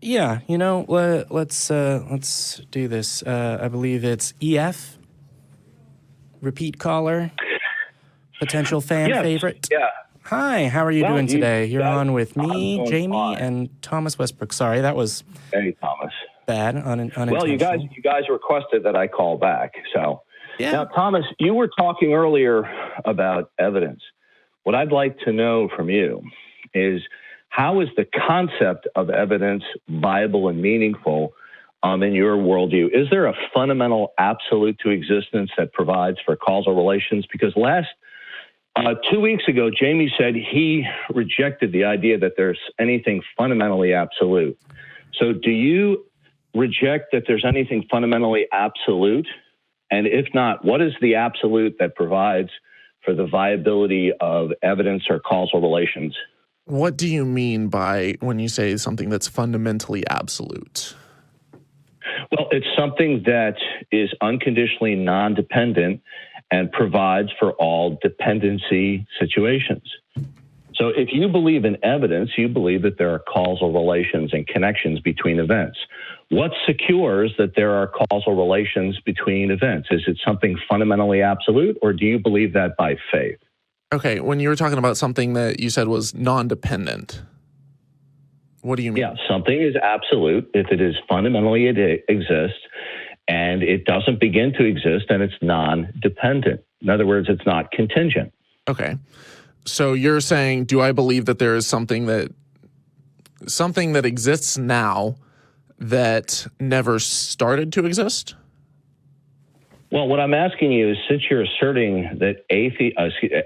Yeah, let's do this. I believe it's EF, repeat caller, potential fan favorite. Yeah. Hi, how are you doing today? You're on with me, Jamie, fine. and Thomas Westbrook. Sorry, that was Thomas. bad, unintentional. Well, you guys requested that I call back. So yeah. Now, Thomas, you were talking earlier about evidence. What I'd like to know from you is, how is the concept of evidence viable and meaningful in your worldview? Is there a fundamental absolute to existence that provides for causal relations? Because 2 weeks ago, Jamie said he rejected the idea that there's anything fundamentally absolute. So do you reject that there's anything fundamentally absolute? And if not, what is the absolute that provides for the viability of evidence or causal relations? What do you mean by when you say something that's fundamentally absolute? Well, it's something that is unconditionally non-dependent and provides for all dependency situations. So if you believe in evidence, you believe that there are causal relations and connections between events. What secures that there are causal relations between events? Is it something fundamentally absolute, or do you believe that by faith? Okay, when you were talking about something that you said was non-dependent, what do you mean? Yeah, something is absolute if it is fundamentally it exists, and it doesn't begin to exist, and it's non-dependent. In other words, it's not contingent. Okay. So you're saying, do I believe that there is something that exists now that never started to exist? Well, what I'm asking you is, since you're asserting that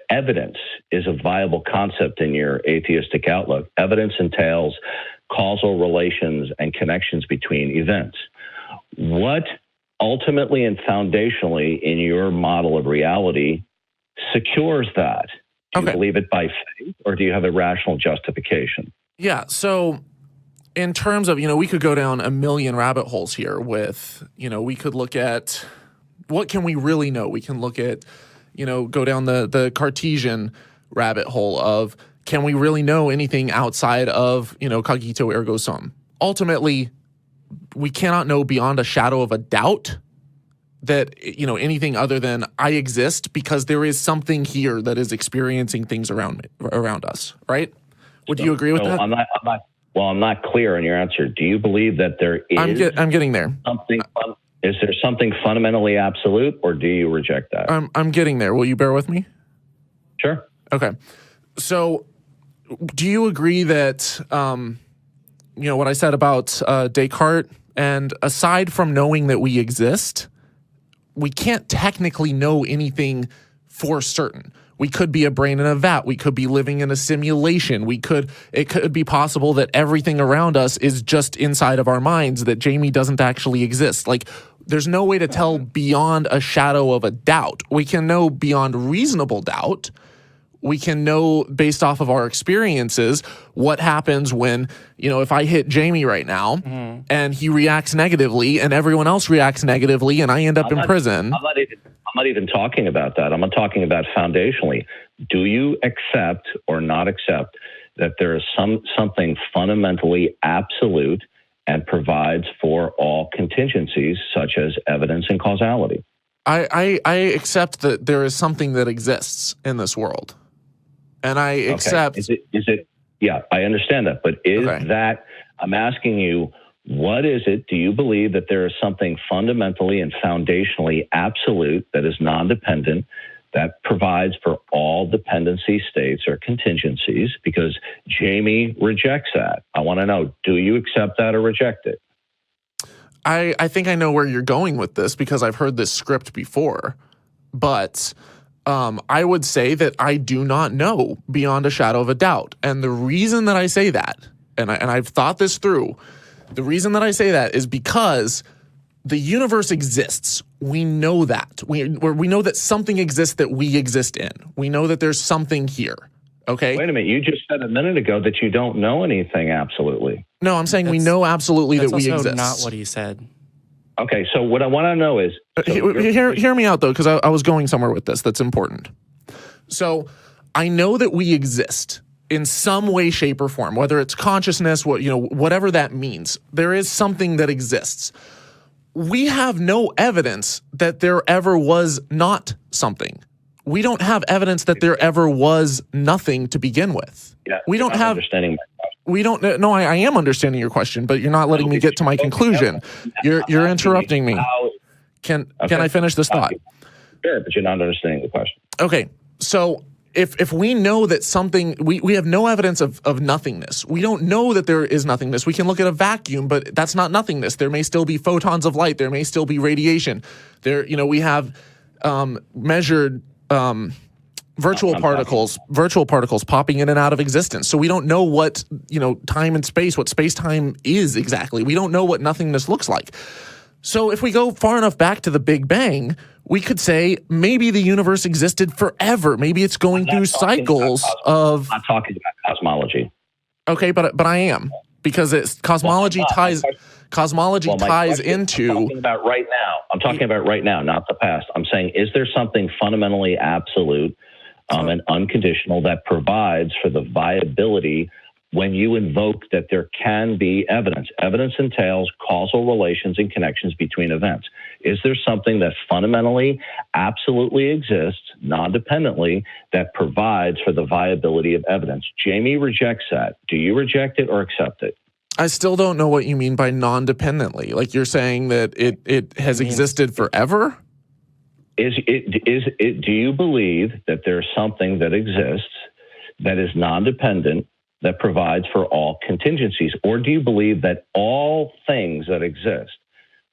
evidence is a viable concept in your atheistic outlook, evidence entails causal relations and connections between events. What ultimately and foundationally in your model of reality secures that? Do you believe it by faith, or do you have a rational justification? Yeah, so in terms of, we could go down a million rabbit holes here with, we could look at what can we really know? We can look at, go down the Cartesian rabbit hole of, can we really know anything outside of, cogito ergo sum? Ultimately, we cannot know beyond a shadow of a doubt that, anything other than I exist because there is something here that is experiencing things around us, right? Would you agree with that? I'm not clear on your answer. Do you believe that there is I'm getting there. Is there something fundamentally absolute, or do you reject that? I'm getting there. Will you bear with me? Sure. Okay. So do you agree that, what I said about Descartes, and aside from knowing that we exist, we can't technically know anything for certain. We could be a brain in a vat. We could be living in a simulation. It could be possible that everything around us is just inside of our minds, that Jamie doesn't actually exist. Like, there's no way to tell beyond a shadow of a doubt. We can know beyond reasonable doubt. We can know based off of our experiences what happens when, if I hit Jamie right now and he reacts negatively and everyone else reacts negatively and I end up in prison. I'm not even talking about that. I'm not talking about foundationally. Do you accept or not accept that there is something fundamentally absolute and provides for all contingencies, such as evidence and causality? I accept that there is something that exists in this world. And I accept... Is it? Yeah, I understand that. But is that... I'm asking you, what is it? Do you believe that there is something fundamentally and foundationally absolute that is non-dependent, that provides for all dependency states or contingencies? Because Jamie rejects that. I want to know, do you accept that or reject it? I think I know where you're going with this because I've heard this script before. But I would say that I do not know beyond a shadow of a doubt. And the reason that I say that, and I've thought this through, the reason that I say that is because the universe exists. We know that. We know that something exists that we exist in. We know that there's something here. Okay? Wait a minute. You just said a minute ago that you don't know anything absolutely. No, I'm saying we know absolutely that we exist. That's not what he said. Okay, so what I want to know is... Hear me out, though, because I was going somewhere with this that's important. So I know that we exist, in some way, shape, or form, whether it's consciousness, whatever that means. There is something that exists. We have no evidence that there ever was not something. We don't have evidence that there ever was nothing to begin with. Yeah, we don't have understanding. We don't. No, I am understanding your question, but you're not letting me get to my conclusion. You're interrupting me. Can I finish this thought? Sure, but you're not understanding the question. Okay, so if we know that something, we have no evidence of nothingness. We don't know that there is nothingness. We can look at a vacuum, but that's not nothingness. There may still be photons of light. There may still be radiation. We have measured virtual particles popping in and out of existence. So we don't know what time and space, what space-time is exactly. We don't know what nothingness looks like. So if we go far enough back to the Big Bang, we could say maybe the universe existed forever. Maybe it's going through cycles of. I'm not talking about cosmology. Okay, but I am, because cosmology ties into. I'm talking about right now. I'm talking about right now, not the past. I'm saying, is there something fundamentally absolute and unconditional that provides for the viability when you invoke that there can be evidence? Evidence entails causal relations and connections between events. Is there something that fundamentally, absolutely exists, non-dependently, that provides for the viability of evidence? Jamie rejects that. Do you reject it or accept it? I still don't know what you mean by non-dependently. Like, you're saying that it has existed forever? Do you believe that there's something that exists that is non-dependent, that provides for all contingencies? Or do you believe that all things that exist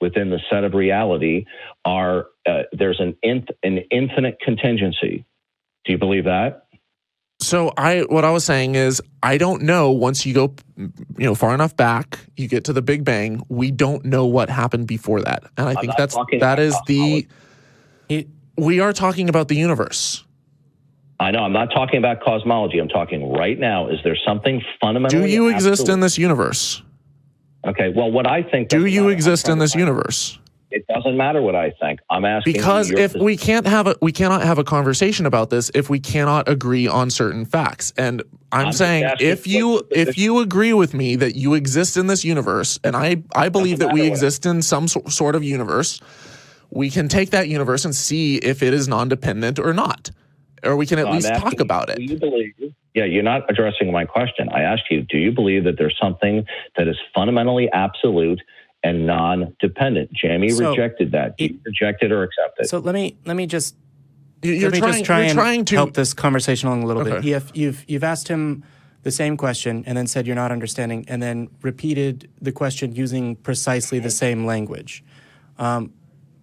within the set of reality are, there's an infinite contingency? Do you believe that? So what I was saying is, I don't know. Once you go, far enough back, you get to the Big Bang. We don't know what happened before that, and I think we are talking about the universe. I know. I'm not talking about cosmology. I'm talking right now. Is there something fundamentally? Do you exist in this universe? Okay. Well, what I think. Do you exist in this universe? It doesn't matter what I think. I'm asking because if we cannot have a conversation about this if we cannot agree on certain facts. And I'm saying if you agree with me that you exist in this universe, and I believe that we exist in some sort of universe, we can take that universe and see if it is non-dependent or not, or we can at least talk about it. Do you believe? Yeah, you're not addressing my question. I asked you, do you believe that there's something that is fundamentally absolute and non-dependent? Jamie rejected that. Do you reject it or accept it? So let me just try and help this conversation along a little bit. You've asked him the same question and then said you're not understanding, and then repeated the question using precisely the same language.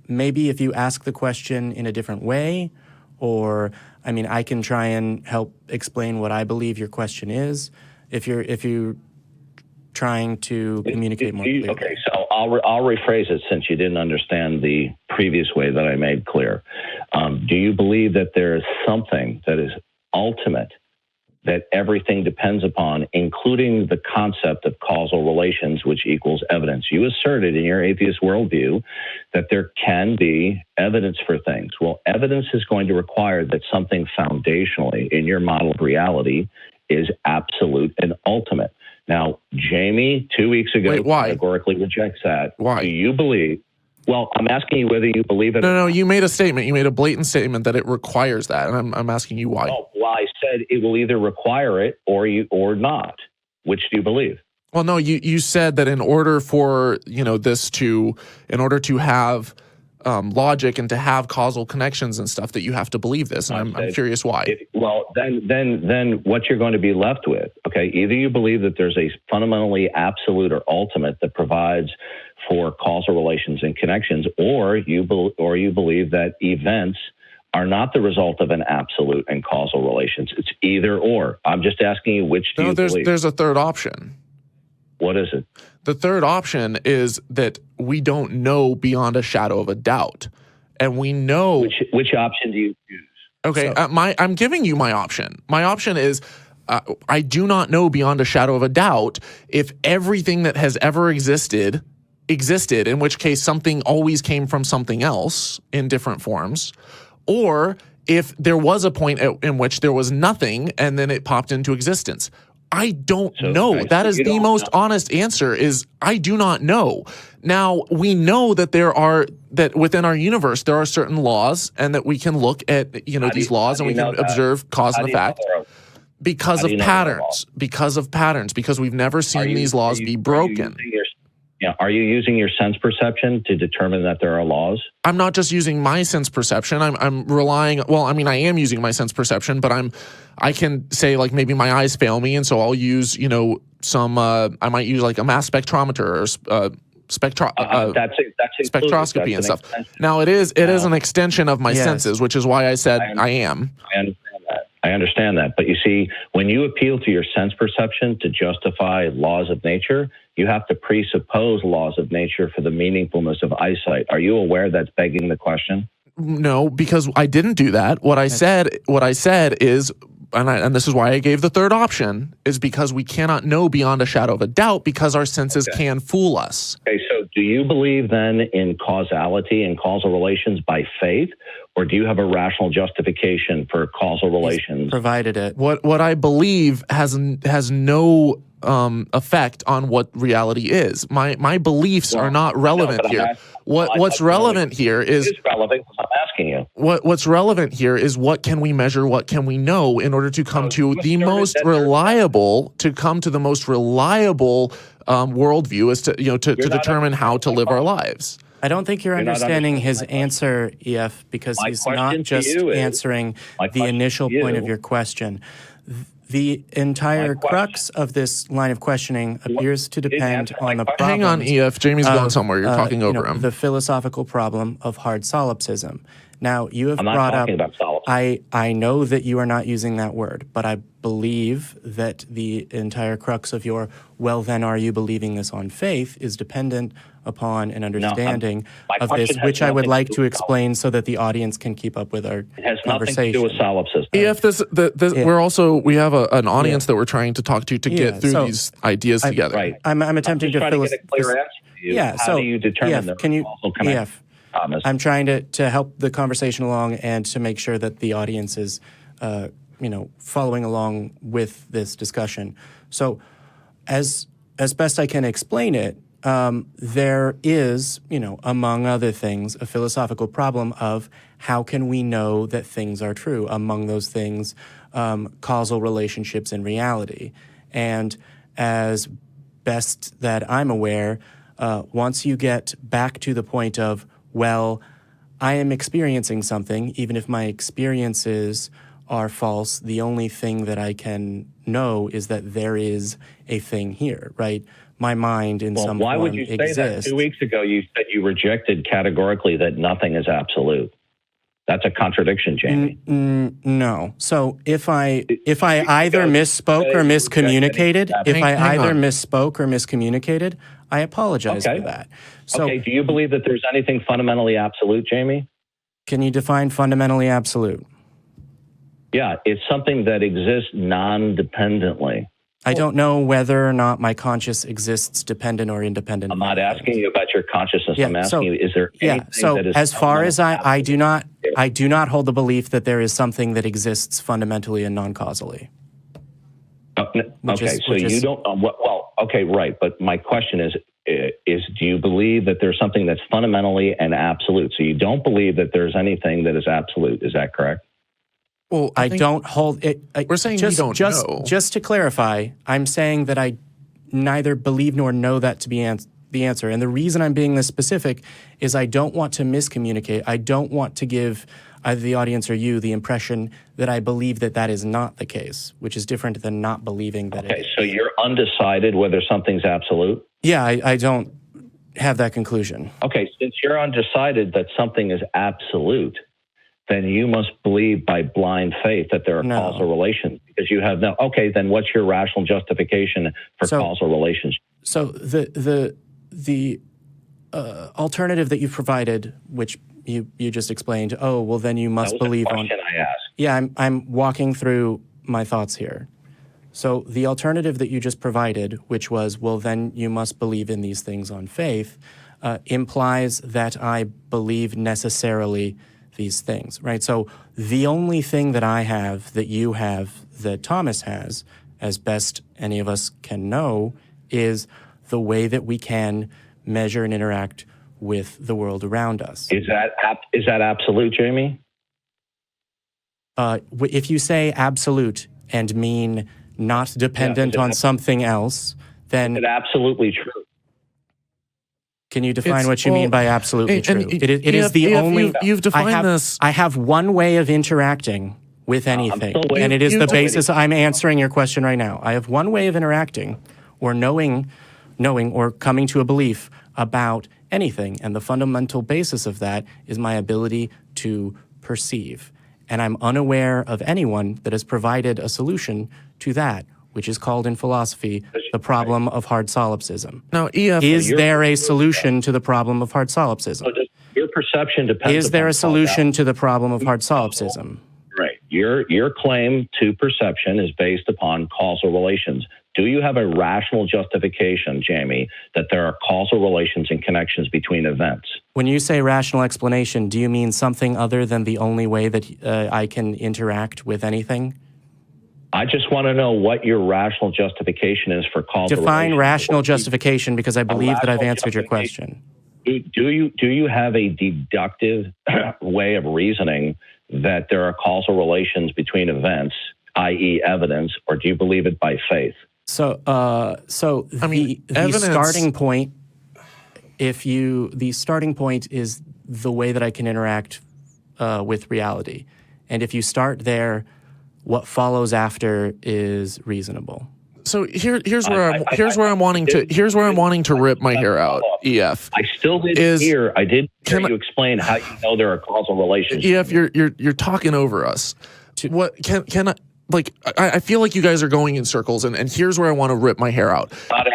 Maybe if you ask the question in a different way, or I can try and help explain what I believe your question is. If you're trying to communicate more clearly. Okay, so I'll rephrase it since you didn't understand the previous way that I made clear. Do you believe that there is something that is ultimate, that everything depends upon, including the concept of causal relations, which equals evidence? You asserted in your atheist worldview that there can be evidence for things. Well, evidence is going to require that something foundationally in your model of reality is absolute and ultimate. Now, Jamie, 2 weeks ago, categorically rejects that. Why? Do you believe? Well, I'm asking you whether you believe it. No, you made a statement. You made a blatant statement that it requires that, and I'm asking you why. Well, I said it will either require it or not. Which do you believe? Well, no, you said that in order for in order to have logic and to have causal connections and stuff, that you have to believe this, and I'm curious why. Then what you're going to be left with, okay? Either you believe that there's a fundamentally absolute or ultimate that provides for causal relations and connections, or you believe that events are not the result of an absolute and causal relations. It's either or. I'm just asking you, which do you believe? There's a third option. What is it? The third option is that we don't know beyond a shadow of a doubt, and we know which option do you choose? Okay, I'm giving you my option. My option is I do not know beyond a shadow of a doubt if everything that has ever existed, in which case something always came from something else in different forms, or if there was a point in which there was nothing and then it popped into existence? I don't know. Right, that so is you the don't most know. honest answer is I do not know. Now, we know that that within our universe, there are certain laws and that we can look at, these laws and we can observe cause and effect because of patterns, because we've never seen these laws be broken. Are you using your sense perception to determine that there are laws? I'm not just using my sense perception. I'm relying. Well, I mean, I am using my sense perception, but I can say like maybe my eyes fail me, and so I'll use some. I might use like a mass spectrometer or spectroscopy and stuff. Now it is an extension of my senses, which is why I said I am. I understand that. But you see, when you appeal to your sense perception to justify laws of nature, you have to presuppose laws of nature for the meaningfulness of eyesight. Are you aware that's begging the question? No, because I didn't do that. What I said is, and this is why I gave the third option, is because we cannot know beyond a shadow of a doubt because our senses can fool us. Okay, so do you believe then in causality and causal relations by faith, or do you have a rational justification for causal relations? Provided it. What I believe has no effect on what reality is. My beliefs are not relevant here. What's relevant here is relevant. I'm asking you. What's relevant here is what can we measure, what can we know in order to come to the most reliable worldview is to determine how to live our lives. I don't think you're understanding his answer, EF, because he's not just answering the initial point of your question. The entire crux of this line of questioning appears to depend on the problem. Hang on, EF. Jamie's going somewhere. You're talking over him. The philosophical problem of hard solipsism. Now, you have brought up. I know that you are not using that word, but I believe that the entire crux of your "well, then, are you believing this on faith?" is dependent upon an understanding of this, which I would like to explain so that the audience can keep up with our It has conversation. nothing to do with solipsism. EF, we have an audience that we're trying to talk to get through these ideas together. Right. I'm attempting to get a clear answer to you. How do you determine EF, can you, EF, I'm trying to help the conversation along and to make sure that the audience is, following along with this discussion. So, as best I can explain it, there is, among other things, a philosophical problem of how can we know that things are true? Among those things, causal relationships in reality. And as best that I'm aware, once you get back to the point of, well, I am experiencing something, even if my experiences are false, the only thing that I can know is that there is a thing here, right? My mind in some why form would you say exists. that? 2 weeks ago, you said you rejected categorically that nothing is absolute. That's a contradiction, Jamie. No. So if I either misspoke or miscommunicated, I apologize for that. So, do you believe that there's anything fundamentally absolute, Jamie? Can you define fundamentally absolute? Yeah, it's something that exists non-dependently. I don't know whether or not my conscious exists dependent or independent. I'm not asking you about your consciousness. I'm asking you, is there anything that is as far as I do not hold the belief that there is something that exists fundamentally and non-causally. You don't. Right. But my question is, do you believe that there's something that's fundamentally and absolute? So you don't believe that there's anything that is absolute. Is that correct? Well, I don't hold it. We're saying we don't know. Just to clarify, I'm saying that I neither believe nor know that to be the answer. And the reason I'm being this specific is I don't want to miscommunicate. I don't want to give either the audience or you the impression that I believe that that is not the case, which is different than not believing that it is. Okay, so you're undecided whether something's absolute? Yeah, I don't have that conclusion. Okay, since you're undecided that something is absolute, then you must believe by blind faith that there are causal relations because you have no. Okay, then what's your rational justification for causal relations? So the alternative that you provided, which you just explained, then you must believe on. That was the question I asked. Yeah, I'm walking through my thoughts here. So the alternative that you just provided, which was, well, then you must believe in these things on faith, implies that I believe necessarily these things, right? So the only thing that I have, that you have, that Thomas has, as best any of us can know, is the way that we can measure and interact with the world around us. Is that absolute, Jamie? If you say absolute and mean not dependent on something else, then it's absolutely true. Can you define what you mean by absolutely true? It is the only. You've defined this. I have one way of interacting with anything, and it is the basis. I'm answering your question right now. I have one way of interacting, or knowing, or coming to a belief about anything, and the fundamental basis of that is my ability to perceive. And I'm unaware of anyone that has provided a solution to that, which is called in philosophy the problem of hard solipsism. Now, EF, is there a solution to the problem of hard solipsism? So your perception depends. Is there a solution to the problem of hard solipsism? Right. Your claim to perception is based upon causal relations. Do you have a rational justification, Jamie, that there are causal relations and connections between events? When you say rational explanation, do you mean something other than the only way that I can interact with anything? I just want to know what your rational justification is for causal Define relations. rational justification, because I believe that I've answered your question. Do you have a deductive way of reasoning that there are causal relations between events, i.e. evidence, or do you believe it by faith? So the starting point, the starting point is the way that I can interact with reality. And if you start there, what follows after is reasonable. So here's where I'm wanting to rip my hair out. EF. I still didn't hear. I did hear you explain how you know there are causal relations. EF, you're talking over us. What can I? Like, I feel like you guys are going in circles, and here's where I want to rip my hair out.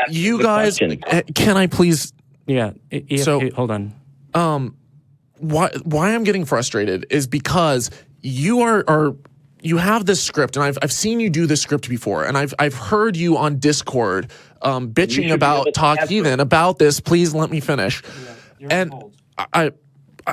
You guys, can I please? Yeah. Hold on. Why I'm getting frustrated is because you have this script, and I've seen you do this script before, and I've heard you on Discord bitching about Heathen about this. Please let me finish. Yeah, and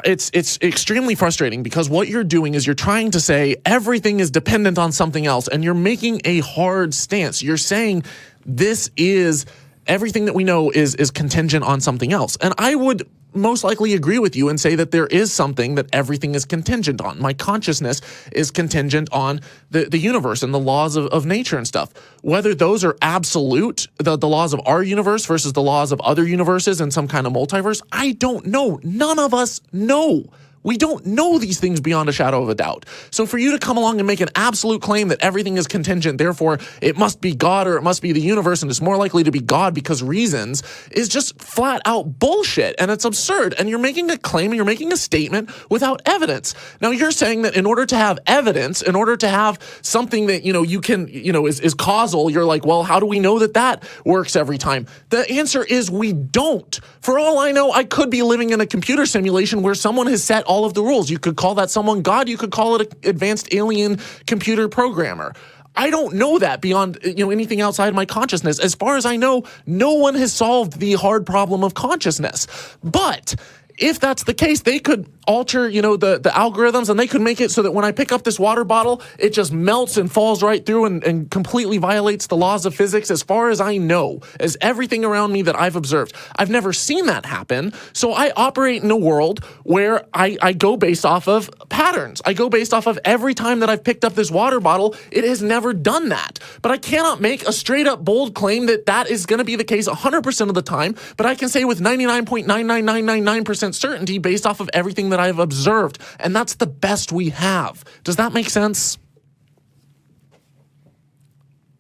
it's extremely frustrating because what you're doing is you're trying to say everything is dependent on something else, and you're making a hard stance. You're saying this is everything that we know is contingent on something else, and I would most likely agree with you and say that there is something that everything is contingent on. My consciousness is contingent on the universe and the laws of nature and stuff. Whether those are absolute, the laws of our universe versus the laws of other universes and some kind of multiverse, I don't know. None of us know. We don't know these things beyond a shadow of a doubt. So for you to come along and make an absolute claim that everything is contingent, therefore it must be God or it must be the universe, and it's more likely to be God because reasons, is just flat out bullshit, and it's absurd. And you're making a claim and you're making a statement without evidence. Now you're saying that in order to have evidence, in order to have something that you can is causal, you're like, well, how do we know that works every time? The answer is we don't. For all I know, I could be living in a computer simulation where someone has set all of the rules. You could call that someone God. You could call it an advanced alien computer programmer. I don't know that beyond anything outside my consciousness. As far as I know, no one has solved the hard problem of consciousness. But if that's the case, they could alter, the algorithms, and they could make it so that when I pick up this water bottle, it just melts and falls right through and completely violates the laws of physics. As far as I know, as everything around me that I've observed, I've never seen that happen. So I operate in a world where I go based off of patterns. I go based off of every time that I've picked up this water bottle, it has never done that. But I cannot make a straight up bold claim that is going to be the case 100% of the time. But I can say with 99.99999% certainty based off of everything that I've observed, and that's the best we have. Does that make sense?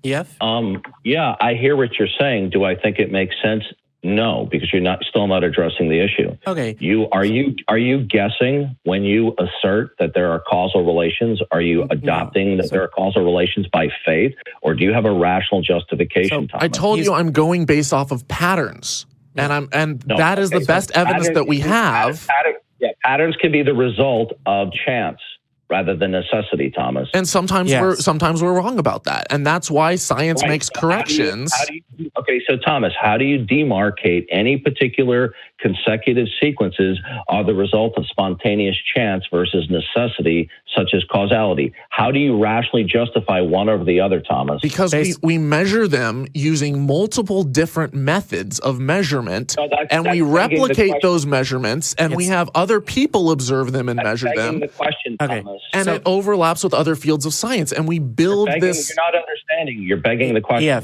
Yeah, I hear what you're saying. Do I think it makes sense? No, because you're still not addressing the issue. Okay. Are you guessing when you assert that there are causal relations? Are you adopting that there are causal relations by faith, or do you have a rational justification? I told you I'm going based off of patterns. That is the best evidence that we have. Patterns can be the result of chance. rather than necessity, Thomas. And sometimes we're wrong about that. And that's why science makes corrections. Okay, so Thomas, how do you demarcate any particular consecutive sequences are the result of spontaneous chance versus necessity, such as causality? How do you rationally justify one over the other, Thomas? Because we measure them using multiple different methods of measurement, and we replicate those measurements, and we have other people observe them and measure them. The question, Thomas. And it overlaps with other fields of science, and we build this. You're not understanding. You're begging the question.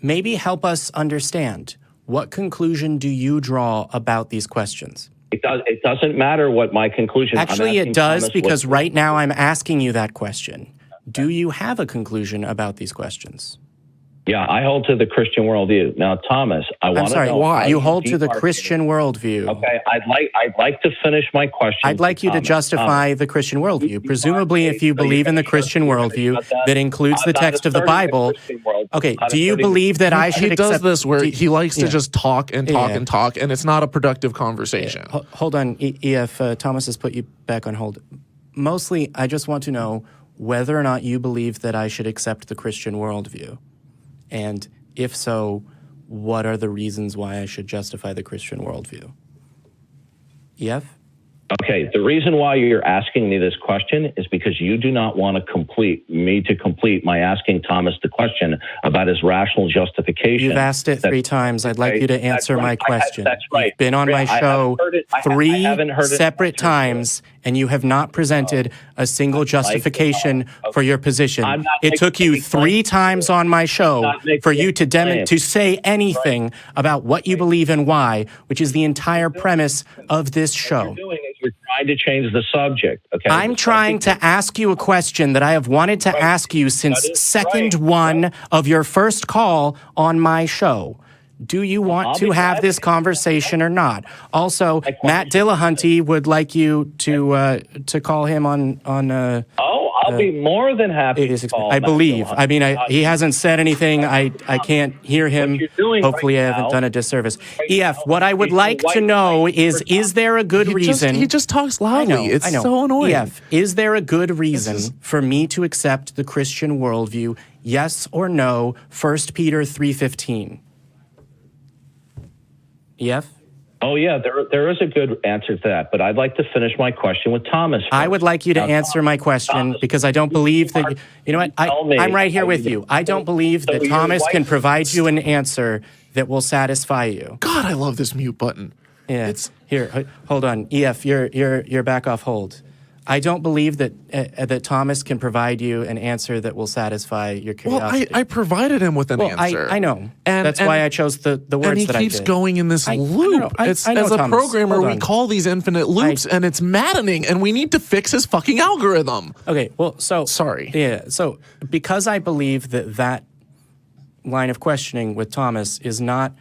Maybe help us understand. What conclusion do you draw about these questions? It doesn't matter what my conclusion. Actually, it does, because right now I'm asking you that question. Do you have a conclusion about these questions? Yeah, I hold to the Christian worldview. Now, Thomas, I want to know why you hold to the Christian worldview. Okay, I'd like to finish my question. I'd like you to justify the Christian worldview. Presumably, if you believe in the Christian worldview that includes the text of the Bible. Okay, do you believe that I should accept? He does this where he likes to just talk and talk and talk, and it's not a productive conversation. Hold on, EF. Thomas has put you back on hold. Mostly, I just want to know whether or not you believe that I should accept the Christian worldview. And if so, what are the reasons why I should justify the Christian worldview? EF? Okay, the reason why you're asking me this question is because you do not want to complete my asking Thomas the question about his rational justification. You've asked it 3 times. I'd like you to answer my question. That's right. You've been on my show 3 separate times, and you have not presented a single justification for your position. It took you 3 times on my show for you to say anything about what you believe and why, which is the entire premise of this show. You're trying to change the subject. Okay. I'm trying to ask you a question that I have wanted to ask you since second one of your first call on my show. Do you want to have this conversation or not? Also, Matt Dillahunty would like you to call him on. I'll be more than happy to call. I believe. I mean, he hasn't said anything. I can't hear him. Hopefully, I haven't done a disservice. EF, what I would like to know is there a good reason? He just talks loudly. It's so annoying. EF, is there a good reason for me to accept the Christian worldview? Yes or no? 1 Peter 3:15. EF? Oh, yeah, there is a good answer to that, but I'd like to finish my question with Thomas first. I would like you to answer my question because I don't believe that, you know what, I'm right here with you. I don't believe that Thomas can provide you an answer that will satisfy you. God, I love this mute button. Yeah, here, hold on. EF, you're back off hold. I don't believe that Thomas can provide you an answer that will satisfy your curiosity. Well, I provided him with an answer. I know. And that's why I chose the words that I did. And he keeps going in this loop. As a programmer, we call these infinite loops, and it's maddening, and we need to fix his fucking algorithm. Okay, well, so... Sorry. Yeah, so because I believe that line of questioning with Thomas is not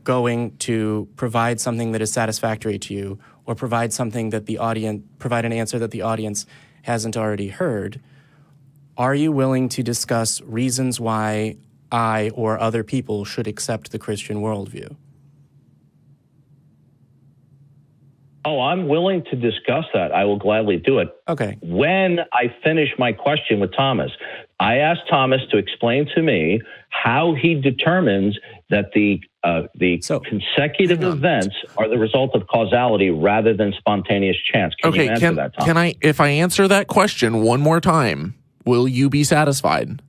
going to provide something that is satisfactory to you, or provide an answer that the audience hasn't already heard, are you willing to discuss reasons why I or other people should accept the Christian worldview? Oh, I'm willing to discuss that. I will gladly do it. Okay. When I finish my question with Thomas, I asked Thomas to explain to me how he determines that the consecutive events are the result of causality rather than spontaneous chance. Can you answer that, Thomas? If I answer that question one more time, will you be satisfied?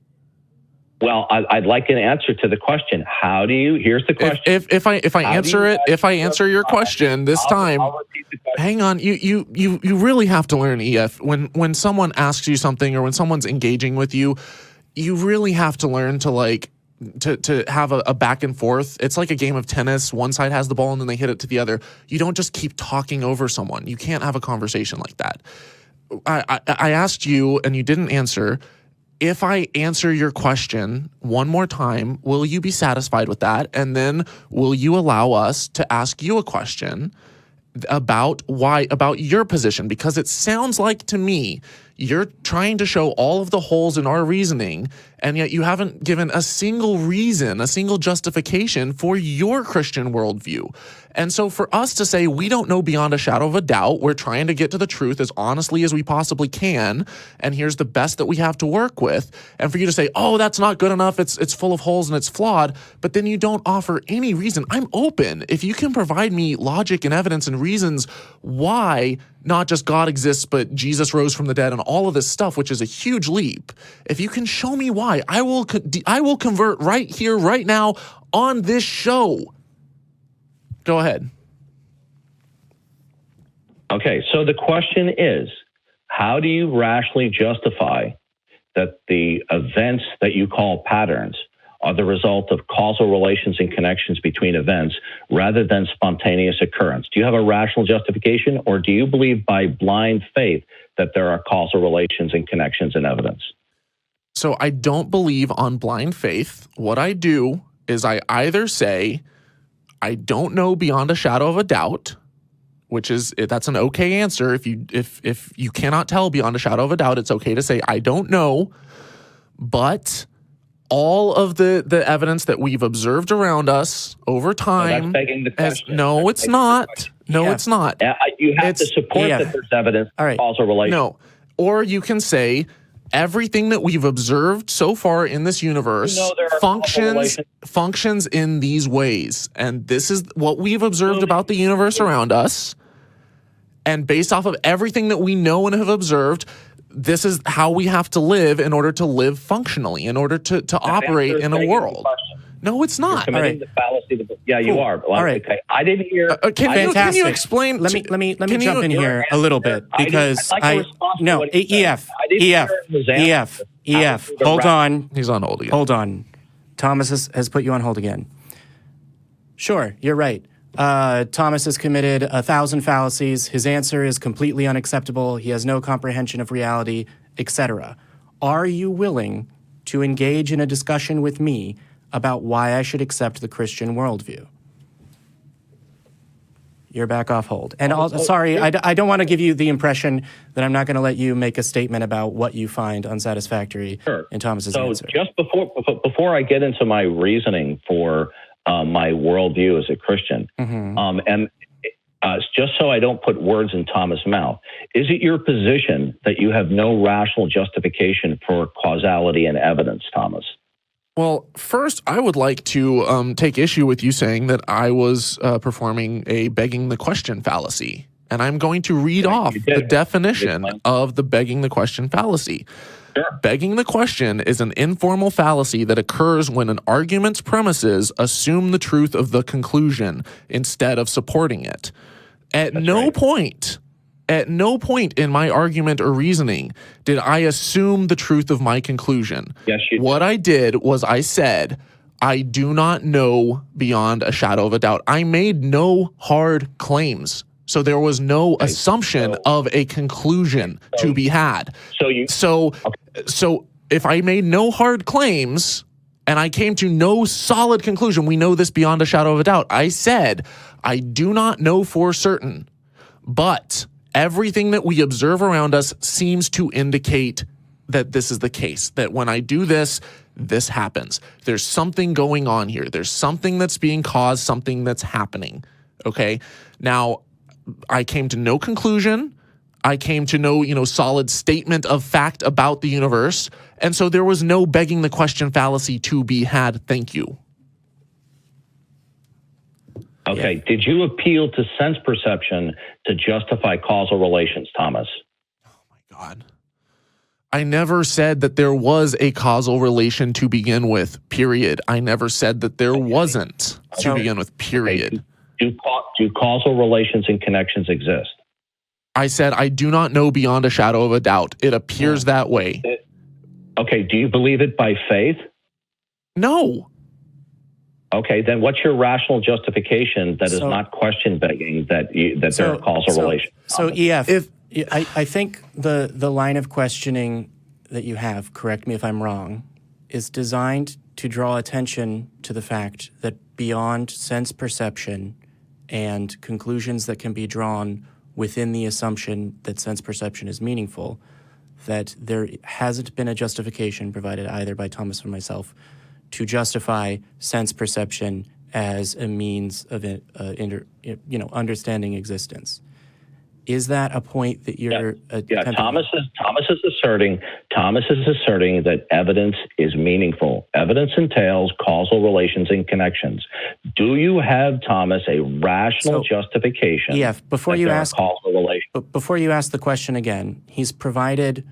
Well, I'd like an answer to the question. How do you? Here's the question. If I answer your question this time, hang on. You really have to learn, EF. When someone asks you something or when someone's engaging with you, you really have to learn to to have a back and forth. It's like a game of tennis. One side has the ball and then they hit it to the other. You don't just keep talking over someone. You can't have a conversation like that. I asked you and you didn't answer. If I answer your question one more time, will you be satisfied with that? And then will you allow us to ask you a question about your position? Because it sounds like to me You're trying to show all of the holes in our reasoning, and yet you haven't given a single reason, a single justification for your Christian worldview. And so for us to say we don't know beyond a shadow of a doubt, we're trying to get to the truth as honestly as we possibly can, and here's the best that we have to work with. And for you to say, oh, that's not good enough, it's full of holes and it's flawed, but then you don't offer any reason. I'm open. If you can provide me logic and evidence and reasons why not just God exists, but Jesus rose from the dead and all of this stuff, which is a huge leap. If you can show me why, I will convert right here, right now on this show. Go ahead. Okay, so the question is, how do you rationally justify that the events that you call patterns are the result of causal relations and connections between events rather than spontaneous occurrence? Do you have a rational justification, or do you believe by blind faith that there are causal relations and connections in evidence? So I don't believe on blind faith. What I do is I either say, I don't know beyond a shadow of a doubt, which is, that's an okay answer. If you cannot tell beyond a shadow of a doubt, it's okay to say, I don't know, but all of the evidence that we've observed around us over time. That's begging the question. No, it's not. No, it's not. You have to support that there's evidence of causal relations. No. Or you can say, everything that we've observed so far in this universe functions in these ways. And this is what we've observed about the universe around us. And based off of everything that we know and have observed, this is how we have to live in order to live functionally, in order to operate in a world. No, it's not. You're committing the fallacy. Yeah, you are. Well, all right. Okay. I didn't hear. Can you explain? Let me jump in here a little bit, because EF. Hold on. He's on hold again. Hold on. Thomas has put you on hold again. Sure, you're right. Thomas has committed 1,000 fallacies. His answer is completely unacceptable. He has no comprehension of reality, etc. Are you willing to engage in a discussion with me about why I should accept the Christian worldview? You're back off hold. And sorry, I don't want to give you the impression that I'm not going to let you make a statement about what you find unsatisfactory in Thomas's answer. So just before I get into my reasoning for my worldview as a Christian, and just so I don't put words in Thomas' mouth, is it your position that you have no rational justification for causality and evidence, Thomas? Well, first, I would like to take issue with you saying that I was performing a begging the question fallacy. And I'm going to read off the definition of the begging the question fallacy. Sure. Begging the question is an informal fallacy that occurs when an argument's premises assume the truth of the conclusion instead of supporting it. At no point in my argument or reasoning did I assume the truth of my conclusion. Yes, you did. What I did was I said, I do not know beyond a shadow of a doubt. I made no hard claims. So there was no assumption of a conclusion to be had. So if I made no hard claims and I came to no solid conclusion, we know this beyond a shadow of a doubt. I said, I do not know for certain, but everything that we observe around us seems to indicate that this is the case, that when I do this, this happens. There's something going on here. There's something that's being caused, something that's happening. Okay. Now, I came to no conclusion. I came to no, solid statement of fact about the universe. And so there was no begging the question fallacy to be had. Thank you. Okay. Yeah. Did you appeal to sense perception to justify causal relations, Thomas? Oh, my God. I never said that there was a causal relation to begin with, period. I never said that there wasn't to begin with, period. Do causal relations and connections exist? I said, I do not know beyond a shadow of a doubt. It appears that way. Okay. Do you believe it by faith? No. Okay. Then what's your rational justification that is not question begging that there are causal relations? So EF, I think the line of questioning that you have, correct me if I'm wrong, is designed to draw attention to the fact that beyond sense perception and conclusions that can be drawn within the assumption that sense perception is meaningful, that there hasn't been a justification provided either by Thomas or myself to justify sense perception as a means of understanding existence. Is that a point that you're attempting? Thomas is asserting that evidence is meaningful. Evidence entails causal relations and connections. Do you have, Thomas, a rational justification? Yeah. Before you ask causal relations? Before you ask the question again, he's provided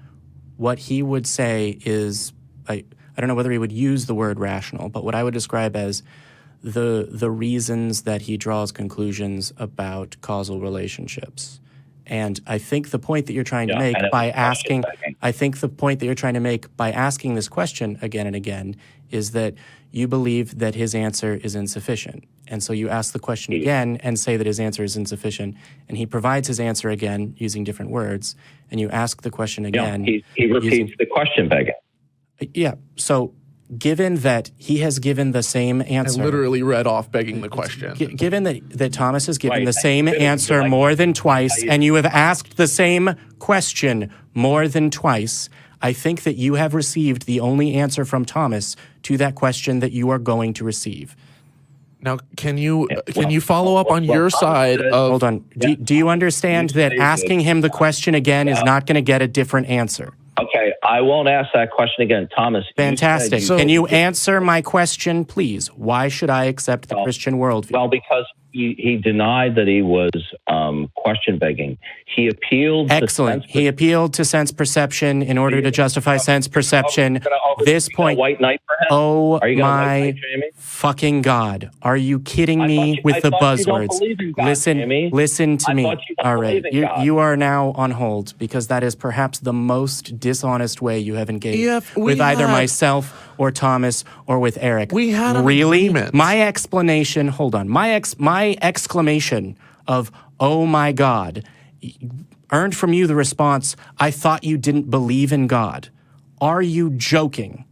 what he would say is, I don't know whether he would use the word rational, but what I would describe as the reasons that he draws conclusions about causal relationships. And I think the point that you're trying to make by asking, this question again and again is that you believe that his answer is insufficient. And so you ask the question again and say that his answer is insufficient, and he provides his answer again using different words, and you ask the question again. He repeats the question begging. Yeah. So given that he has given the same answer. I literally read off begging the question. Given that Thomas has given the same answer more than twice, and you have asked the same question more than twice, I think that you have received the only answer from Thomas to that question that you are going to receive. Now, can you follow up on your side of... Hold on. Do you understand that asking him the question again is not going to get a different answer? Okay, I won't ask that question again. Thomas. Fantastic. Can you answer my question, please? Why should I accept the Christian worldview? Well, because he denied that he was question begging. He appealed Excellent. He appealed to sense perception in order to justify sense perception. This point... White knight for him? Oh my fucking God. Are you kidding me with the buzzwords? Listen to me. All right. You are now on hold because that is perhaps the most dishonest way you have engaged with either myself or Thomas or with Eric. We had an really agreement. My explanation, hold on. My exclamation of "Oh my God" earned from you the response, "I thought you didn't believe in God." Are you joking?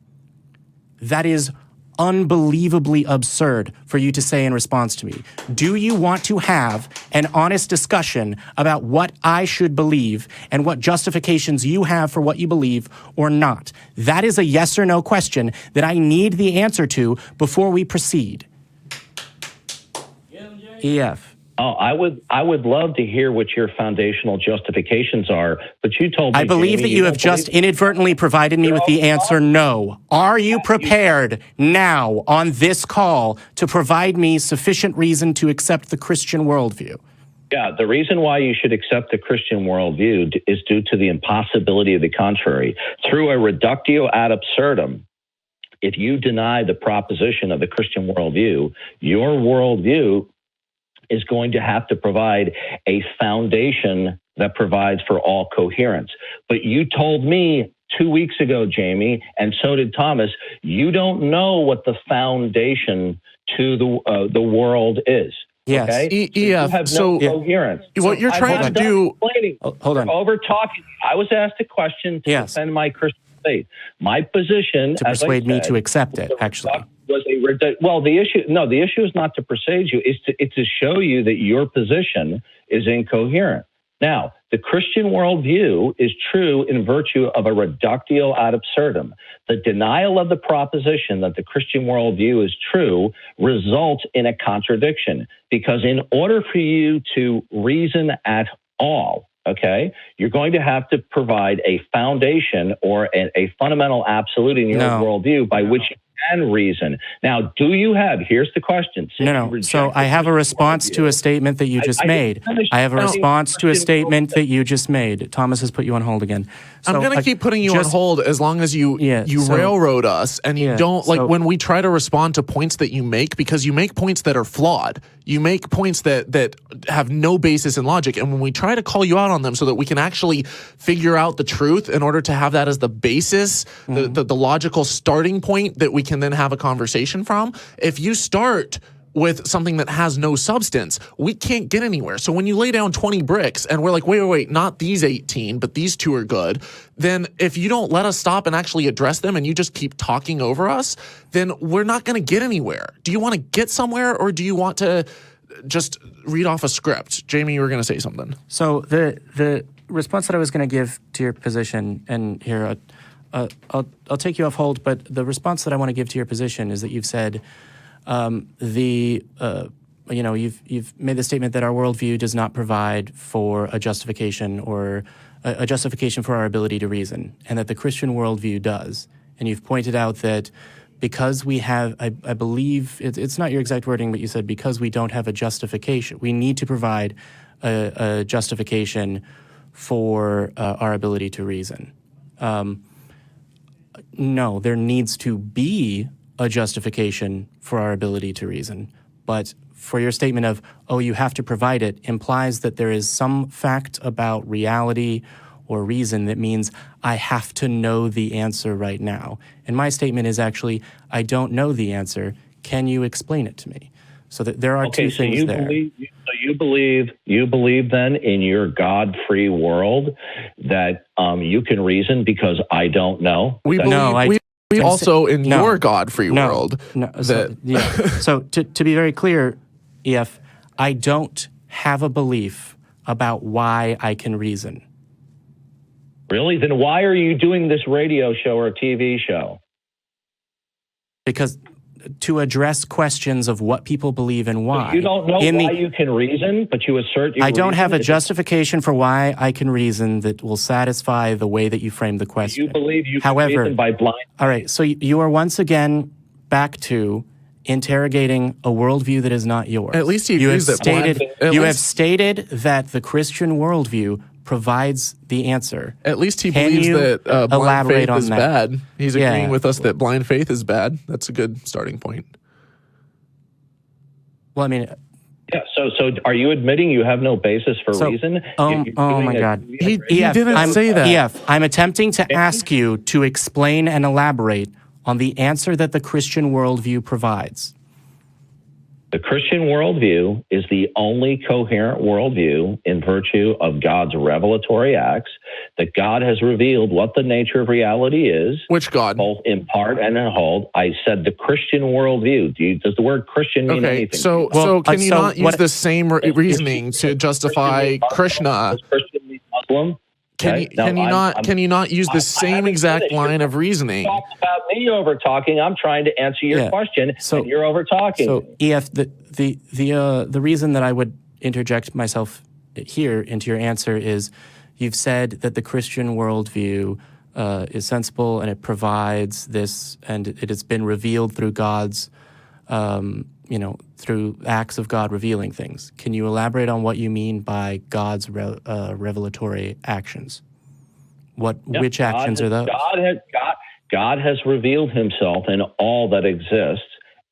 That is unbelievably absurd for you to say in response to me. Do you want to have an honest discussion about what I should believe and what justifications you have for what you believe or not? That is a yes or no question that I need the answer to before we proceed. EF. Oh, I would love to hear what your foundational justifications are, but you told me... I believe that you have just inadvertently provided me with the answer no. Are you prepared now on this call to provide me sufficient reason to accept the Christian worldview? Yeah, the reason why you should accept the Christian worldview is due to the impossibility of the contrary. Through a reductio ad absurdum, if you deny the proposition of the Christian worldview, your worldview is going to have to provide a foundation that provides for all coherence. But you told me 2 weeks ago, Jamie, and so did Thomas, you don't know what the foundation to the world is. Yes. Okay? You have no coherence. What you're trying to do... Hold on. Over talking. I was asked a question to defend my Christian faith. My position... To persuade me to accept it, actually. The issue is not to persuade you. It's to show you that your position is incoherent. Now, the Christian worldview is true in virtue of a reductio ad absurdum. The denial of the proposition that the Christian worldview is true results in a contradiction, because in order for you to reason at all, okay, you're going to have to provide a foundation or a fundamental absolute in your worldview by which you can reason. Now, do you have, here's the question. So I have a response to a statement that you just made. I have a response to a statement that you just made. Thomas has put you on hold again. So I'm going to keep putting you on hold as long as you railroad us and you don't, when we try to respond to points that you make, because you make points that are flawed. You make points that have no basis in logic. And when we try to call you out on them so that we can actually figure out the truth in order to have that as the basis, the logical starting point that we can then have a conversation from, if you start with something that has no substance, we can't get anywhere. So when you lay down 20 bricks and we're like, wait, not these 18, but these 2 are good, then if you don't let us stop and actually address them and you just keep talking over us, then we're not going to get anywhere. Do you want to get somewhere, or do you want to just read off a script? Jamie, you were going to say something. So the response that I was going to give to your position, and here I'll take you off hold, but the response that I want to give to your position is that you've said you've made the statement that our worldview does not provide for a justification or a justification for our ability to reason, and that the Christian worldview does. And you've pointed out that because we have, I believe, it's not your exact wording, but you said because we don't have a justification, we need to provide a justification for our ability to reason. No, there needs to be a justification for our ability to reason. But for your statement of, oh, you have to provide it, implies that there is some fact about reality or reason that means I have to know the answer right now. And my statement is actually, I don't know the answer. Can you explain it to me? So that there are two things there. You believe then in your God-free world that you can reason because I don't know? We also in your God-free world. So to be very clear, EF, I don't have a belief about why I can reason. Really? Then why are you doing this radio show or TV show? Because to address questions of what people believe and why. So you don't know why you can reason, but you assert you I don't have a justification for why I can reason that will satisfy the way that you framed the question. You believe you can reason by blind. All right, so you are once again back to interrogating a worldview that is not yours. At least you have stated that the Christian worldview provides the answer. At least he believes that blind faith is bad. He's agreeing with us that blind faith is bad. That's a good starting point. Well, I mean... Yeah, so are you admitting you have no basis for reason? Oh my God. He didn't say that. EF, I'm attempting to ask you to explain and elaborate on the answer that the Christian worldview provides. The Christian worldview is the only coherent worldview in virtue of God's revelatory acts, that God has revealed what the nature of reality is. Which God? Both in part and in whole. I said the Christian worldview. Does the word Christian mean anything? So can you not use the same reasoning to justify Krishna? Does Christian mean Muslim? Can you not use the same exact line of reasoning? Talk about me over talking. I'm trying to answer your question, and you're over talking. So, EF, the reason that I would interject myself here into your answer is you've said that the Christian worldview is sensible and it provides this, and it has been revealed through God's, through acts of God revealing things. Can you elaborate on what you mean by God's revelatory actions? Which actions are those? God has revealed himself in all that exists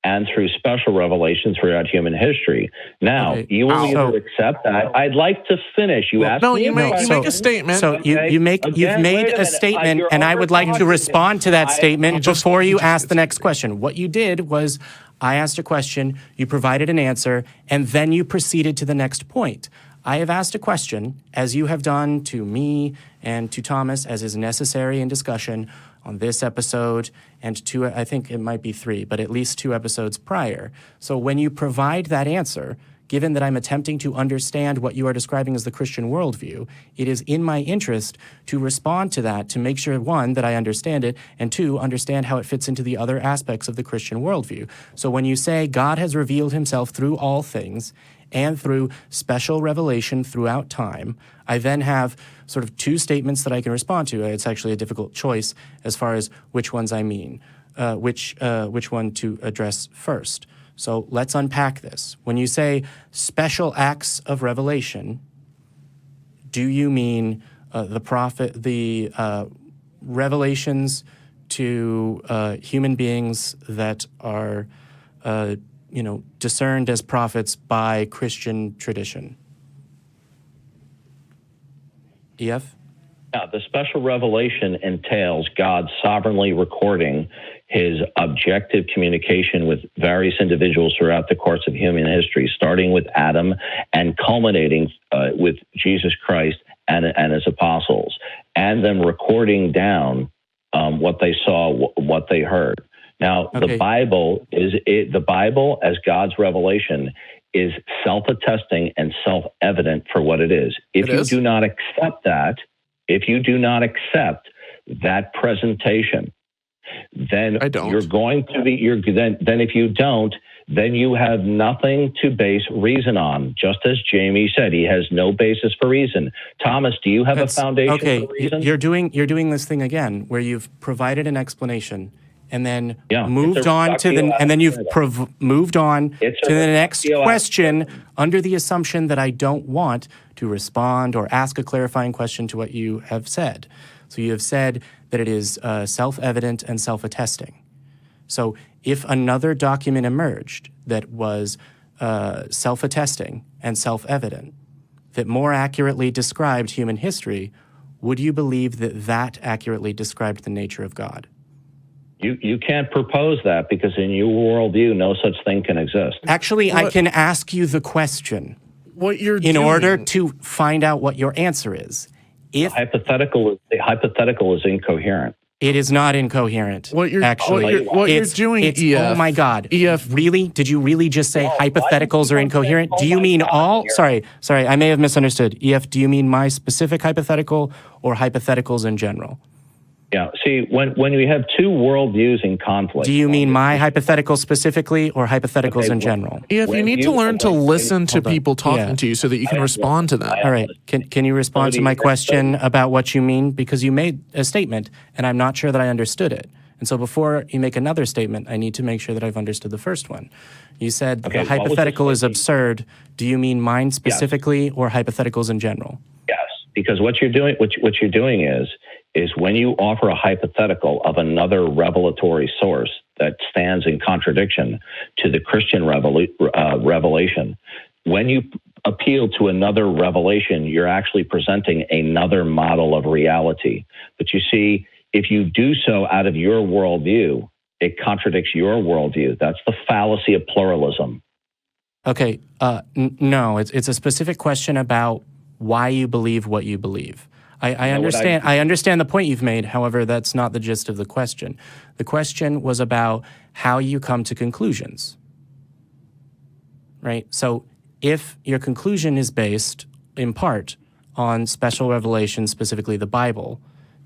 and through special revelations throughout human history. Now, you will either accept that. I'd like to finish. You asked me. You make a statement. So you've made a statement, and I would like to respond to that statement before you ask the next question. What you did was I asked a question, you provided an answer, and then you proceeded to the next point. I have asked a question, as you have done to me and to Thomas, as is necessary in discussion on this episode, and two, I think it might be 3, but at least 2 episodes prior. So when you provide that answer, given that I'm attempting to understand what you are describing as the Christian worldview, it is in my interest to respond to that, to make sure, 1, that I understand it, and 2, understand how it fits into the other aspects of the Christian worldview. So when you say God has revealed himself through all things and through special revelation throughout time, I then have sort of 2 statements that I can respond to. It's actually a difficult choice as far as which ones I mean, which one to address first. So let's unpack this. When you say special acts of revelation, do you mean the revelations to human beings that are discerned as prophets by Christian tradition? EF? Yeah, the special revelation entails God sovereignly recording his objective communication with various individuals throughout the course of human history, starting with Adam and culminating with Jesus Christ and his apostles, and then recording down what they saw, what they heard. Now, the Bible, as God's revelation, is self-attesting and self-evident for what it is. If you do not accept that, if you do not accept that presentation, then you're going to be, then if you don't, then you have nothing to base reason on. Just as Jamie said, he has no basis for reason. Thomas, do you have a foundation for reason? You're doing this thing again, where you've provided an explanation and then moved on to the, and then you've moved on to the next question under the assumption that I don't want to respond or ask a clarifying question to what you have said. So you have said that it is self-evident and self-attesting. So if another document emerged that was self-attesting and self-evident, that more accurately described human history, would you believe that that accurately described the nature of God? You can't propose that, because in your worldview, no such thing can exist. Actually, I can ask you the question in order to find out what your answer is. If the hypothetical is incoherent. It is not incoherent. What you're doing, it's, EF. Oh my God. EF. Really? Did you really just say hypotheticals are incoherent? Do you mean all? Sorry, I may have misunderstood. EF, do you mean my specific hypothetical or hypotheticals in general? Yeah. See, when we have two worldviews in conflict. Do you mean my hypothetical specifically or hypotheticals in general? EF, you need to learn to listen to people talking to you so that you can respond to them. All right. Can you respond to my question about what you mean? Because you made a statement, and I'm not sure that I understood it. And so before you make another statement, I need to make sure that I've understood the first one. You said the hypothetical is absurd. Do you mean mine specifically or hypotheticals in general? Yes, because what you're doing is when you offer a hypothetical of another revelatory source that stands in contradiction to the Christian revelation, when you appeal to another revelation, you're actually presenting another model of reality. But you see, if you do so out of your worldview, it contradicts your worldview. That's the fallacy of pluralism. Okay, no, it's a specific question about why you believe what you believe. I understand. I understand the point you've made. However, that's not the gist of the question. The question was about how you come to conclusions, right? So if your conclusion is based in part on special revelation, specifically the Bible,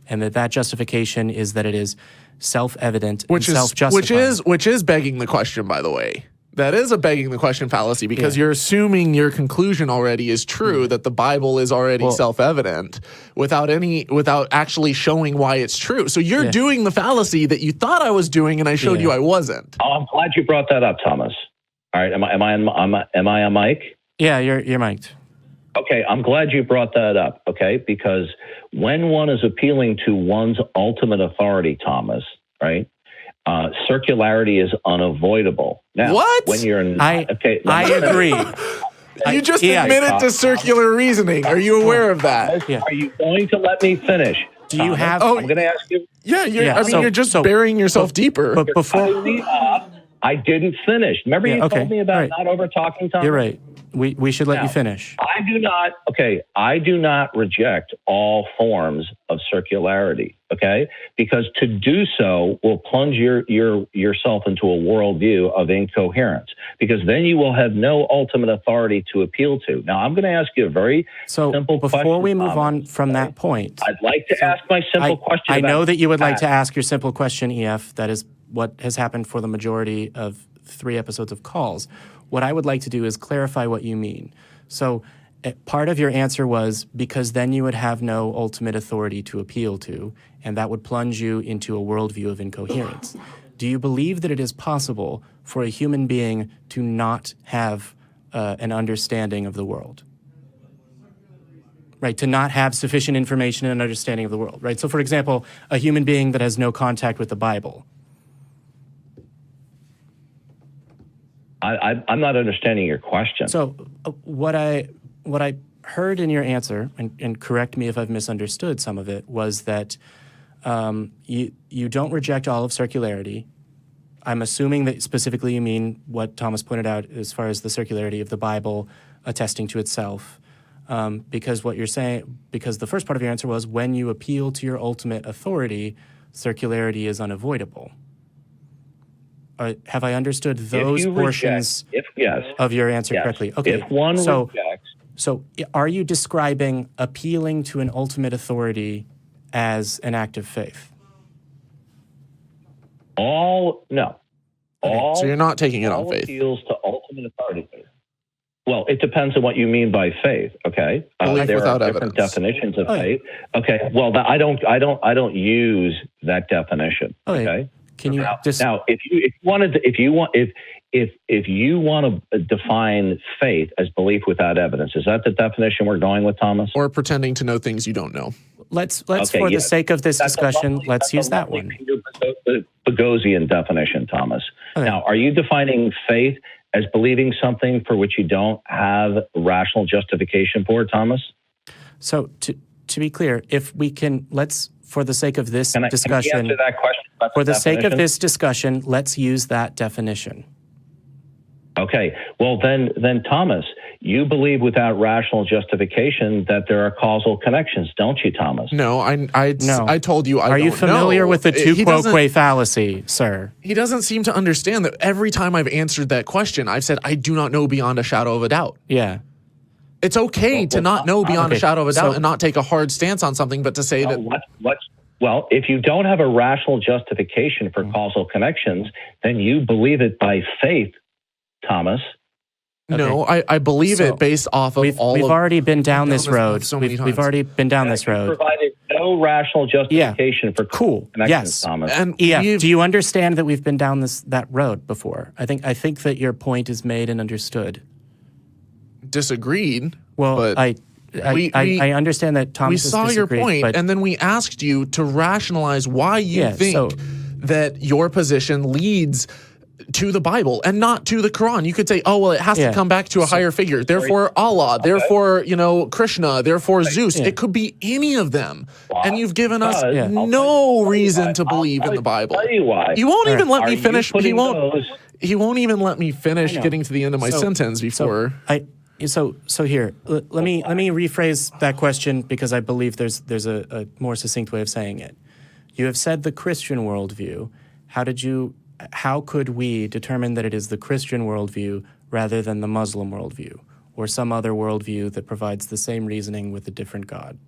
and that justification is that it is self-evident and self-justifying. Which is begging the question, by the way. That is a begging the question fallacy, because you're assuming your conclusion already is true, that the Bible is already self-evident without actually showing why it's true. So you're doing the fallacy that you thought I was doing, and I showed you I wasn't. Oh, I'm glad you brought that up, Thomas. All right, am I on mic? Yeah, you're mic'd. Okay, I'm glad you brought that up, okay? Because when one is appealing to one's ultimate authority, Thomas, right? Circularity is unavoidable. Now, what? When you're I agree. You just admitted to circular reasoning. Are you aware of that? Are you going to let me finish? Do you have? I'm going to ask you. Yeah, you're just burying yourself deeper. But before I didn't finish. Remember you told me about not over talking, Thomas? You're right. We should let you finish. I do not reject all forms of circularity, okay? Because to do so will plunge yourself into a worldview of incoherence, because then you will have no ultimate authority to appeal to. Now, I'm going to ask you a very simple question. Before we move on from that point, I'd like to ask my simple question. I know that you would like to ask your simple question, EF. That is what has happened for the majority of 3 episodes of Calls. What I would like to do is clarify what you mean. So part of your answer was because then you would have no ultimate authority to appeal to, and that would plunge you into a worldview of incoherence. Do you believe that it is possible for a human being to not have an understanding of the world? Right, to not have sufficient information and understanding of the world, right? So for example, a human being that has no contact with the Bible. I'm not understanding your question. So what I heard in your answer, and correct me if I've misunderstood some of it, was that you don't reject all of circularity. I'm assuming that specifically you mean what Thomas pointed out as far as the circularity of the Bible attesting to itself. Because what you're saying, because the first part of your answer was when you appeal to your ultimate authority, circularity is unavoidable. have I understood If those you portions yes, of your answer yes. correctly? Okay. If one rejects, So are you describing appealing to an ultimate authority as an act of faith? no. All, so you're not taking it on all faith. appeals to ultimate authority. Well, it depends on what you mean by faith. Okay, Belief there without are different evidence. definitions of faith. Okay, well, I don't use that definition. Okay. Can you Now, if you want to define faith as belief without evidence, is that the definition we're going with, Thomas? Or pretending to know things you don't know. let's for the sake of this discussion, let's use that one. The Boghossian definition, Thomas. Okay. Now, are you defining faith as believing something for which you don't have rational justification for, Thomas? So to be clear, if we can, let's, for the sake of this discussion, can you answer that question about for the sake of definition? this discussion, let's use that definition. Okay. Well, then, Thomas, you believe without rational justification that there are causal connections, don't you, Thomas? No, I told you I Are don't you familiar know. with the tu He quo doesn't- que fallacy, sir? He doesn't seem to understand that every time I've answered that question, I've said, I do not know beyond a shadow of a doubt. Yeah. It's okay to not know beyond a shadow of a doubt so- and not take a hard stance on something, but to say that Well, if you don't have a rational justification for causal connections, then you believe it by faith, Thomas. no, I believe So it based off of We've all of already been down this road. so many We've times. already been down this You road. provided no rational justification for causal connections, Yes. Thomas. And Yeah. we've- Do you understand that we've been down that road before? I think that your point is made and understood. disagreed. Well, but I understand that Thomas we has saw your disagreed, point, but and then we asked you to rationalize why you Yeah, think so- that your position leads to the Bible and not to the Quran. You could say, oh, well, it has Yeah. to come back to a higher figure. Therefore, Allah. Therefore, Krishna. Therefore, Zeus. Yeah. It could be any of them. And you've given us Yeah. no reason to believe in the Bible. Tell you why. You won't even let Are me you finish. He putting won't. those- He won't even let me finish I know. getting to the end of my sentence before. So here, let me rephrase that question because I believe there's a more succinct way of saying it. You have said the Christian worldview. How could we determine that it is the Christian worldview rather than the Muslim worldview or some other worldview that provides the same reasoning with a different God?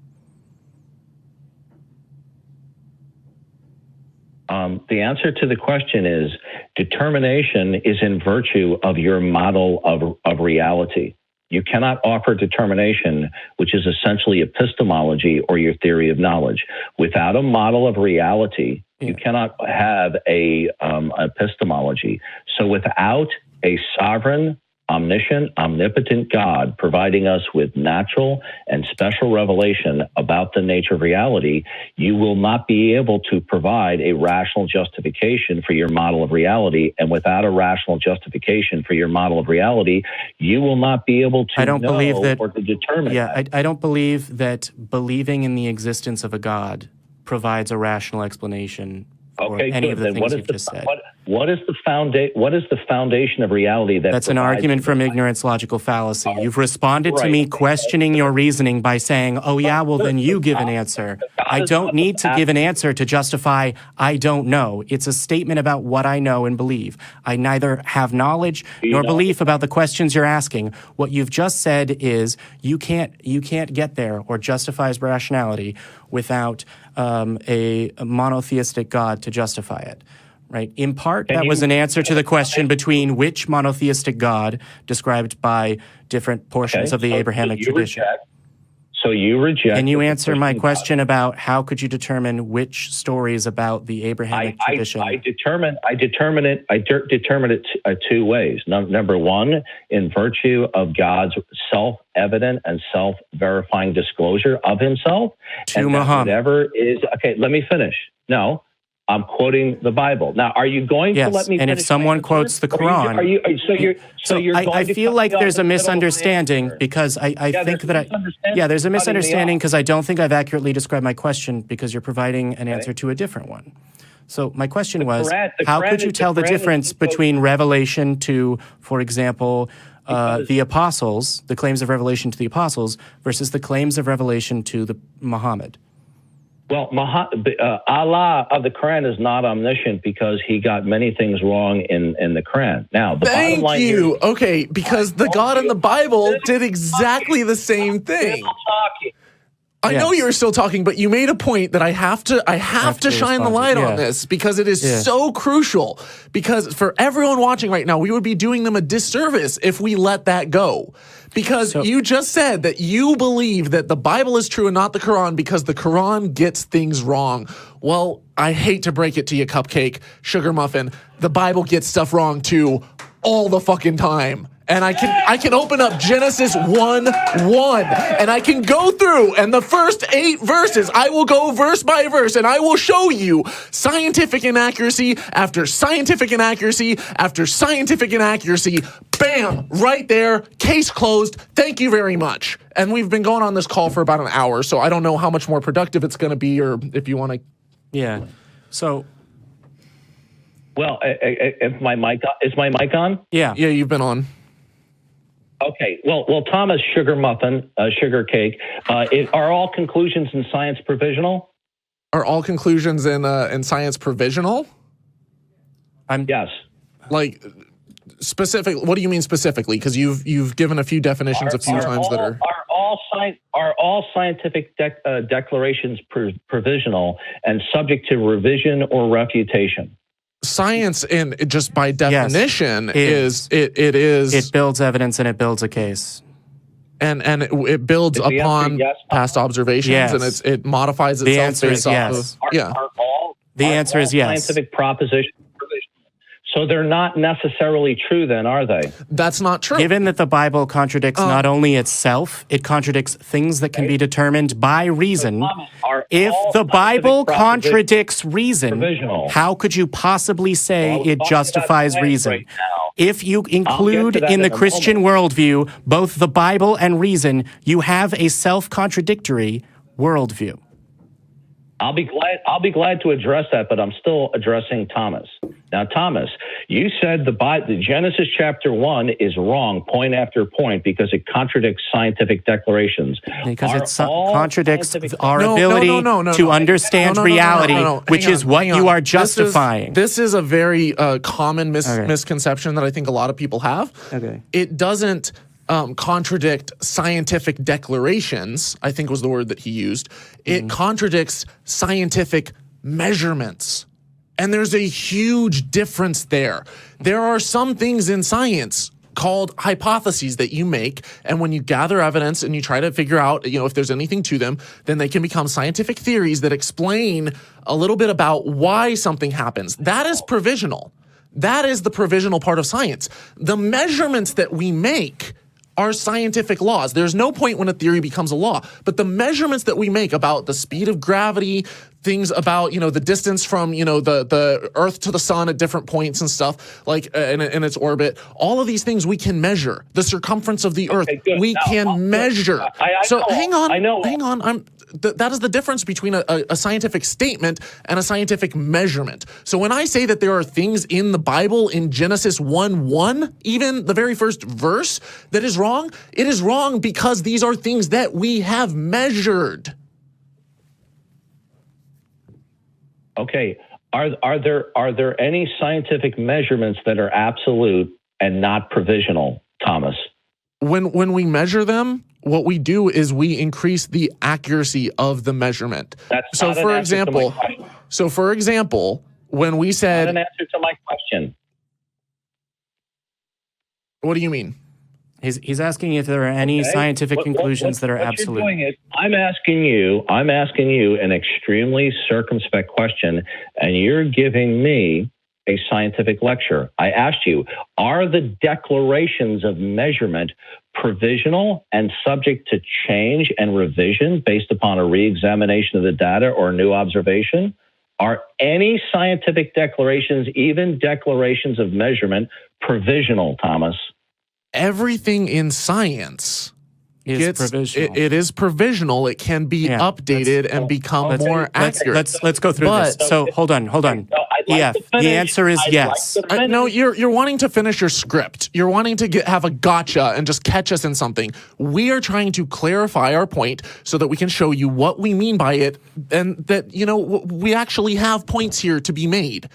The answer to the question is determination is in virtue of your model of reality. You cannot offer determination, which is essentially epistemology or your theory of knowledge. Without a model of reality, you cannot have a epistemology. So without a sovereign, omniscient, omnipotent God providing us with natural and special revelation about the nature of reality, you will not be able to provide a rational justification for your model of reality. And without a rational justification for your model of reality, you will not be able to believe that, or to determine that. I don't believe that believing in the existence of a God provides a rational explanation for any of the things you've just said. What is the foundation of reality That's an argument from ignorance, logical fallacy. You've responded to me questioning your reasoning by saying, oh yeah, well then you give an answer. I don't need to give an answer to justify I don't know. It's a statement about what I know and believe. I neither have knowledge nor belief about the questions you're asking. What you've just said is you can't get there or justify as rationality without a monotheistic God to justify it. Right. In part, that was an answer to the question between which monotheistic God described by different portions of the Abrahamic tradition. So you reject. Can you answer my question about how could you determine which stories about the Abrahamic tradition? I determine it two ways. Number one, in virtue of God's self-evident and self-verifying disclosure of himself. To Muhammad. Whatever is, okay, let me finish. No. I'm quoting the Bible. Now, are you going to let me finish? And if someone quotes the Quran, I feel like there's a misunderstanding because I think that there's a misunderstanding because I don't think I've accurately described my question because you're providing an answer to a different one. So my question was, how could you tell the difference between revelation to, for example, the apostles, the claims of revelation to the apostles versus the claims of revelation to the Muhammad? Well, Allah of the Quran is not omniscient because he got many things wrong in the Quran. Now, the bottom line Thank you. Here, okay, because the God in the Bible did exactly the same thing. I know you were still talking, but you made a point that I have to shine the light on this because it is so crucial. Because for everyone watching right now, we would be doing them a disservice if we let that go. Because you just said that you believe that the Bible is true and not the Quran because the Quran gets things wrong. Well, I hate to break it to you, Cupcake, Sugar Muffin. The Bible gets stuff wrong too all the fucking time. And I can open up Genesis 1:1 and I can go through, and the first 8 verses, I will go verse by verse and I will show you scientific inaccuracy after scientific inaccuracy after scientific inaccuracy. Bam! Right there. Case closed. Thank you very much. And we've been going on this call for about an hour, so I don't know how much more productive it's going to be, or if you want to. Yeah. So. Well, if my mic is my mic on? Yeah, you've been on. Okay. Well, Thomas, Sugar Muffin, Sugar Cake. Are all conclusions in science provisional? Are all conclusions in science provisional? Yes. Like specific. What do you mean specifically? Because you've given a few definitions a few times that are. Are all scientific declarations provisional and subject to revision or refutation? Science, in just by definition, it builds evidence and it builds a case, and it builds upon past observations, and it modifies itself. The answer is yes. The answer is yes. Scientific propositions provisional. So they're not necessarily true, then, are they? That's not true. Given that the Bible contradicts not only itself, it contradicts things that can be determined by reason. If the Bible contradicts reason, how could you possibly say it justifies reason? If you include in the Christian worldview both the Bible and reason, you have a self-contradictory worldview. I'll be glad to address that, but I'm still addressing Thomas. Now, Thomas, you said the Genesis chapter 1 is wrong point after point because it contradicts scientific declarations. Because it contradicts our ability to understand reality, which is what you are justifying. This is a very common misconception that I think a lot of people have. Okay. It doesn't contradict scientific declarations, I think was the word that he used. It contradicts scientific measurements. And there's a huge difference there. There are some things in science called hypotheses that you make, and when you gather evidence and you try to figure out, if there's anything to them, then they can become scientific theories that explain a little bit about why something happens. That is provisional. That is the provisional part of science. The measurements that we make are scientific laws. There's no point when a theory becomes a law, but the measurements that we make about the speed of gravity, things about, the distance from, the Earth to the sun at different points and stuff, like in its orbit, all of these things we can measure. The circumference of the Earth, we can measure. Hang on. That is the difference between a scientific statement and a scientific measurement. So when I say that there are things in the Bible in Genesis 1:1, even the very first verse, that is wrong, it is wrong because these are things that we have measured. Okay. Are there any scientific measurements that are absolute and not provisional, Thomas? When we measure them, what we do is we increase the accuracy of the measurement. So for example, when we said, not an answer to my question. What do you mean? He's asking if there are any scientific conclusions that are absolute. You're doing is, I'm asking you an extremely circumspect question, and you're giving me a scientific lecture. I asked you, are the declarations of measurement provisional and subject to change and revision based upon a re-examination of the data or new observation? Are any scientific declarations, even declarations of measurement, provisional, Thomas? Everything in science is provisional. It is provisional. It can be updated and become more accurate. Let's go through this. So hold on. No, The answer is yes. No, you're wanting to finish your script. You're wanting to have a gotcha and just catch us in something. We are trying to clarify our point so that we can show you what we mean by it, and that, we actually have points here to be made.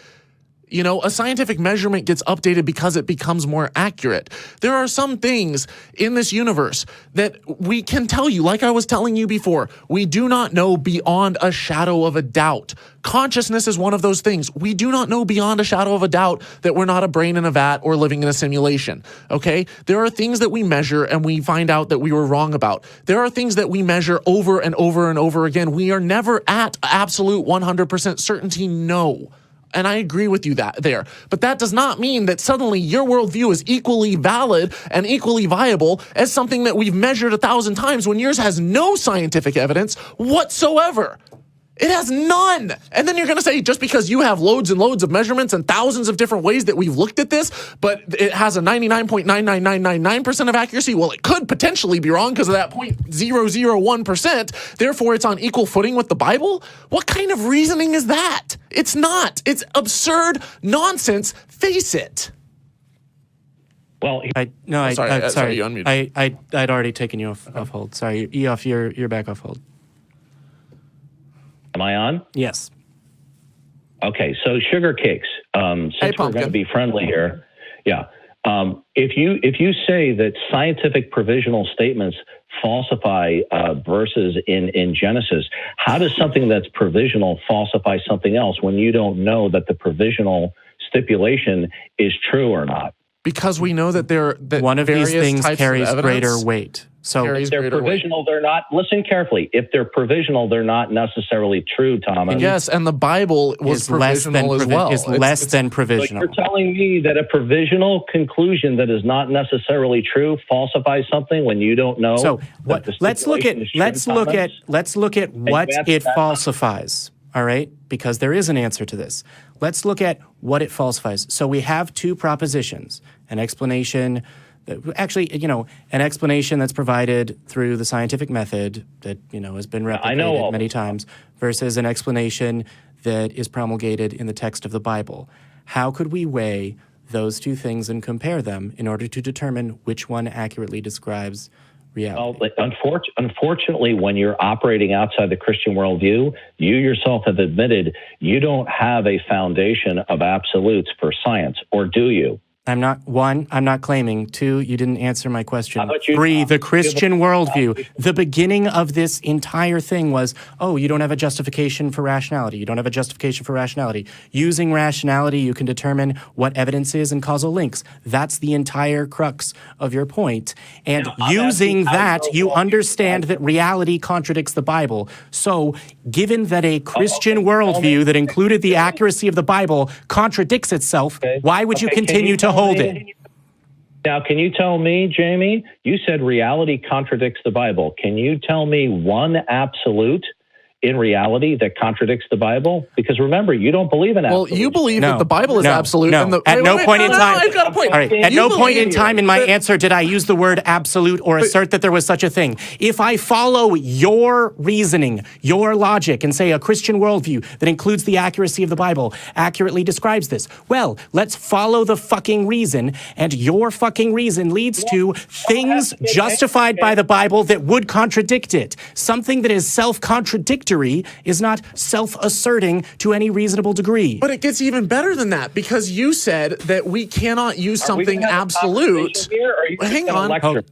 A scientific measurement gets updated because it becomes more accurate. There are some things in this universe that we can tell you, like I was telling you before, we do not know beyond a shadow of a doubt. Consciousness is one of those things. We do not know beyond a shadow of a doubt that we're not a brain in a vat or living in a simulation, okay? There are things that we measure and we find out that we were wrong about. There are things that we measure over and over and over again. We are never at absolute 100% certainty, no. And I agree with you there. But that does not mean that suddenly your worldview is equally valid and equally viable as something that we've measured 1,000 times when yours has no scientific evidence whatsoever. It has none. And then you're going to say, just because you have loads and loads of measurements and thousands of different ways that we've looked at this, but it has a 99.99999% of accuracy, well, it could potentially be wrong because of that 0.001%. Therefore, it's on equal footing with the Bible? What kind of reasoning is that? It's not. It's absurd nonsense. Face it. Well, sorry, you unmuted. I'd already taken you off hold. Sorry, you're back off hold. Am I on? Yes. Okay, so sugar cakes. Since we're going to be friendly here, yeah. If you say that scientific provisional statements falsify verses in Genesis, how does something that's provisional falsify something else when you don't know that the provisional stipulation is true or not? Because we know that one of these things carries greater weight. So if they're provisional, they're not. Listen carefully. If they're provisional, they're not necessarily true, Thomas. Yes, and the Bible was provisional as well. Is less than provisional. So you're telling me that a provisional conclusion that is not necessarily true falsifies something when you don't know. So let's look at what it falsifies. All right, because there is an answer to this. Let's look at what it falsifies. So we have two propositions: an explanation. An explanation that's provided through the scientific method that, has been replicated many times versus an explanation that is promulgated in the text of the Bible. How could we weigh those two things and compare them in order to determine which one accurately describes reality? Well, unfortunately, when you're operating outside the Christian worldview, you yourself have admitted you don't have a foundation of absolutes for science, or do you? I'm not claiming. 2, you didn't answer my question. 3, the Christian worldview. The beginning of this entire thing was, you don't have a justification for rationality. You don't have a justification for rationality. Using rationality, you can determine what evidence is and causal links. That's the entire crux of your point. And using that, you understand that reality contradicts the Bible. So, given that a Christian worldview that included the accuracy of the Bible contradicts itself, why would you continue to hold it? Now, can you tell me, Jamie, you said reality contradicts the Bible. Can you tell me one absolute in reality that contradicts the Bible? Because remember, you don't believe in absolute. Well, you believe that the Bible is absolute. No. At no point in time. I've got a point. All right. At no point in time in my answer did I use the word absolute or assert that there was such a thing. If I follow your reasoning, your logic, and say a Christian worldview that includes the accuracy of the Bible accurately describes this, well, let's follow the fucking reason, and your fucking reason leads to things justified by the Bible that would contradict it. Something that is self-contradictory is not self-asserting to any reasonable degree. But it gets even better than that, because you said that we cannot use something absolute. Hang on.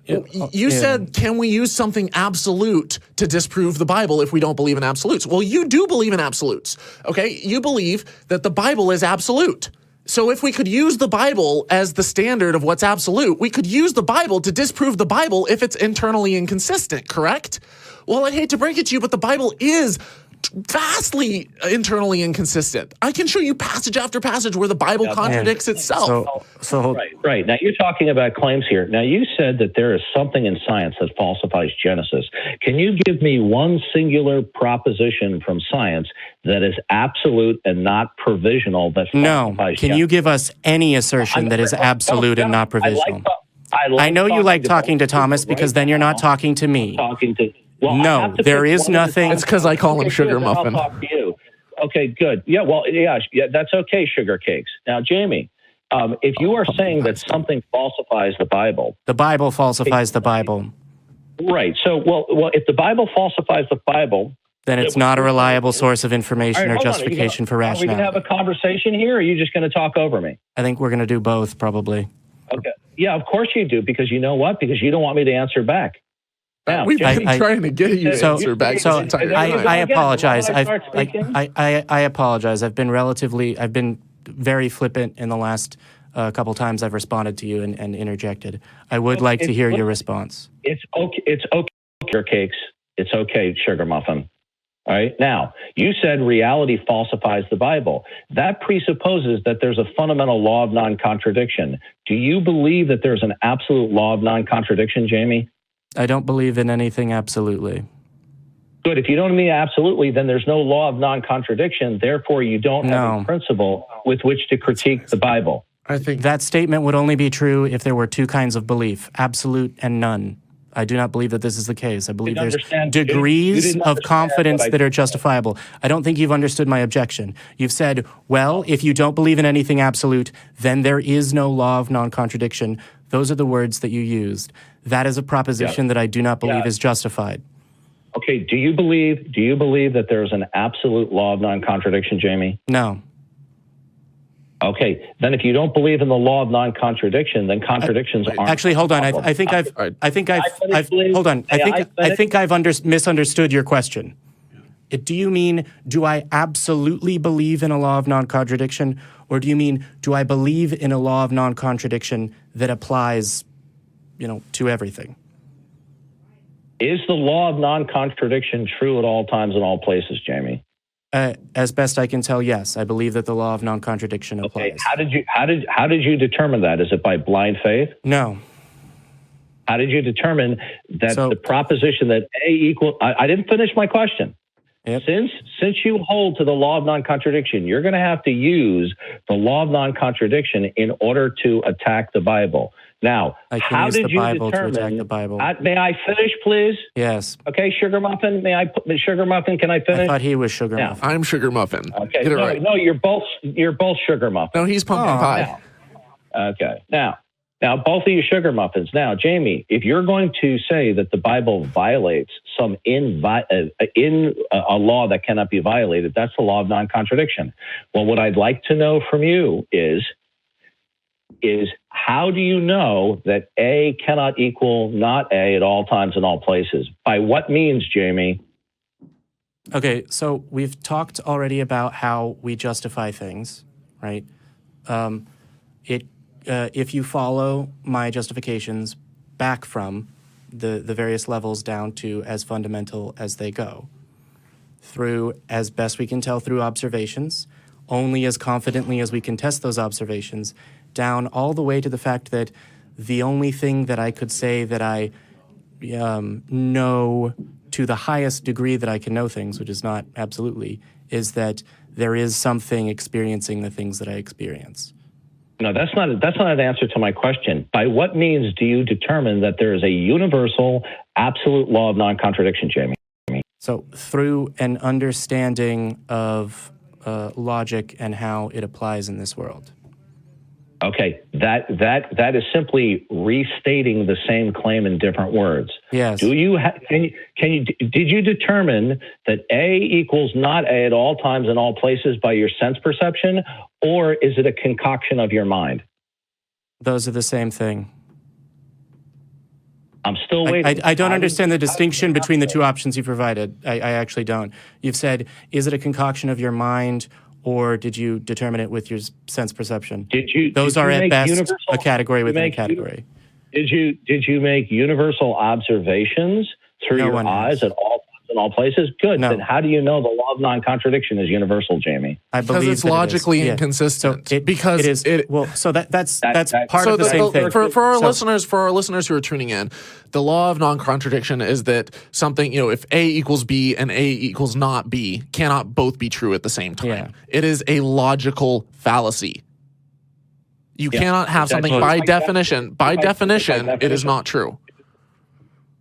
You said, can we use something absolute to disprove the Bible if we don't believe in absolutes? Well, you do believe in absolutes, okay? You believe that the Bible is absolute. So if we could use the Bible as the standard of what's absolute, we could use the Bible to disprove the Bible if it's internally inconsistent, correct? Well, I hate to break it to you, but the Bible is vastly internally inconsistent. I can show you passage after passage where the Bible contradicts itself. Right. Now, you're talking about claims here. Now, you said that there is something in science that falsifies Genesis. Can you give me one singular proposition from science that is absolute and not provisional that falsifies Can you give us any assertion that is absolute and not provisional? I know you like talking to Thomas because then you're not talking to me. Well, no, there is nothing. It's because I call him Sugar Muffin. I'll talk to you. Okay, good. Yeah, well, yeah, that's okay, sugar cakes. Now, Jamie, if you are saying that something falsifies the Bible falsifies the Bible. Right. So, well, if the Bible falsifies the Bible, then it's not a reliable source of information or justification for rationality. Are we going to have a conversation here, or are you just going to talk over me? I think we're going to do both, probably. Okay. Yeah, of course you do, because you know what? Because you don't want me to answer back. Now, we've been trying to get you to answer back. So I apologize. I apologize. I've been very flippant in the last couple times I've responded to you and interjected. I would like to hear your response. It's okay, sugar cakes. It's okay, sugar muffin. All right. Now, you said reality falsifies the Bible. That presupposes that there's a fundamental law of non-contradiction. Do you believe that there's an absolute law of non-contradiction, Jamie? I don't believe in anything absolutely. Good. If you don't mean absolutely, then there's no law of non-contradiction. Therefore, you don't have a principle with which to critique the Bible. I think that statement would only be true if there were two kinds of belief, absolute and none. I do not believe that this is the case. I believe there's degrees of confidence that are justifiable. I don't think you've understood my objection. You've said, well, if you don't believe in anything absolute, then there is no law of non-contradiction. Those are the words that you used. That is a proposition that I do not believe is justified. Okay, do you believe that there's an absolute law of non-contradiction, Jamie? No. Okay, then if you don't believe in the law of non-contradiction, then contradictions aren't. Actually, hold on. I think I've misunderstood your question. Do you mean, do I absolutely believe in a law of non-contradiction, or do you mean, do I believe in a law of non-contradiction that applies, to everything? Is the law of non-contradiction true at all times and all places, Jamie? As best I can tell, yes. I believe that the law of non-contradiction applies. Okay. How did you determine that? Is it by blind faith? No. How did you determine that the proposition that A equals... I didn't finish my question. Yep. Since you hold to the law of non-contradiction, you're going to have to use the law of non-contradiction in order to attack the Bible. Now, how did you determine the Bible? May I finish, please? Yes. Okay, Sugar Muffin. Sugar Muffin? Can I finish? I thought he was Sugar Muffin. I'm Sugar Muffin. Okay. No, you're both Sugar Muffin. No, he's Pumpkin Pie. Okay. Now, both of you Sugar Muffins. Now, Jamie, if you're going to say that the Bible violates some in a law that cannot be violated, that's the law of non-contradiction. Well, what I'd like to know from you is how do you know that A cannot equal not A at all times and all places? By what means, Jamie? Okay, so we've talked already about how we justify things, right? If you follow my justifications back from the various levels down to as fundamental as they go, through, as best we can tell, through observations, only as confidently as we can test those observations, down all the way to the fact that the only thing that I could say that I know to the highest degree that I can know things, which is not absolutely, is that there is something experiencing the things that I experience. No, that's not an answer to my question. By what means do you determine that there is a universal, absolute law of non-contradiction, Jamie? So through an understanding of logic and how it applies in this world. Okay, that is simply restating the same claim in different words. Yes. Did you determine that A equals not A at all times and all places by your sense perception, or is it a concoction of your mind? Those are the same thing. I'm still waiting. I don't understand the distinction between the two options you provided. I actually don't. You've said, is it a concoction of your mind, or did you determine it with your sense perception? Those are at best a category within a category. Did you make universal observations through your eyes at all times and all places? Good. No. Then how do you know the law of non-contradiction is universal, Jamie? I believe because it's logically inconsistent. So because it is. So that's part of the same thing. For our listeners who are tuning in, the law of non-contradiction is that something, if A equals B and A equals not B, cannot both be true at the same time. Yeah. It is a logical fallacy. You cannot have something by definition. By definition, it is not true.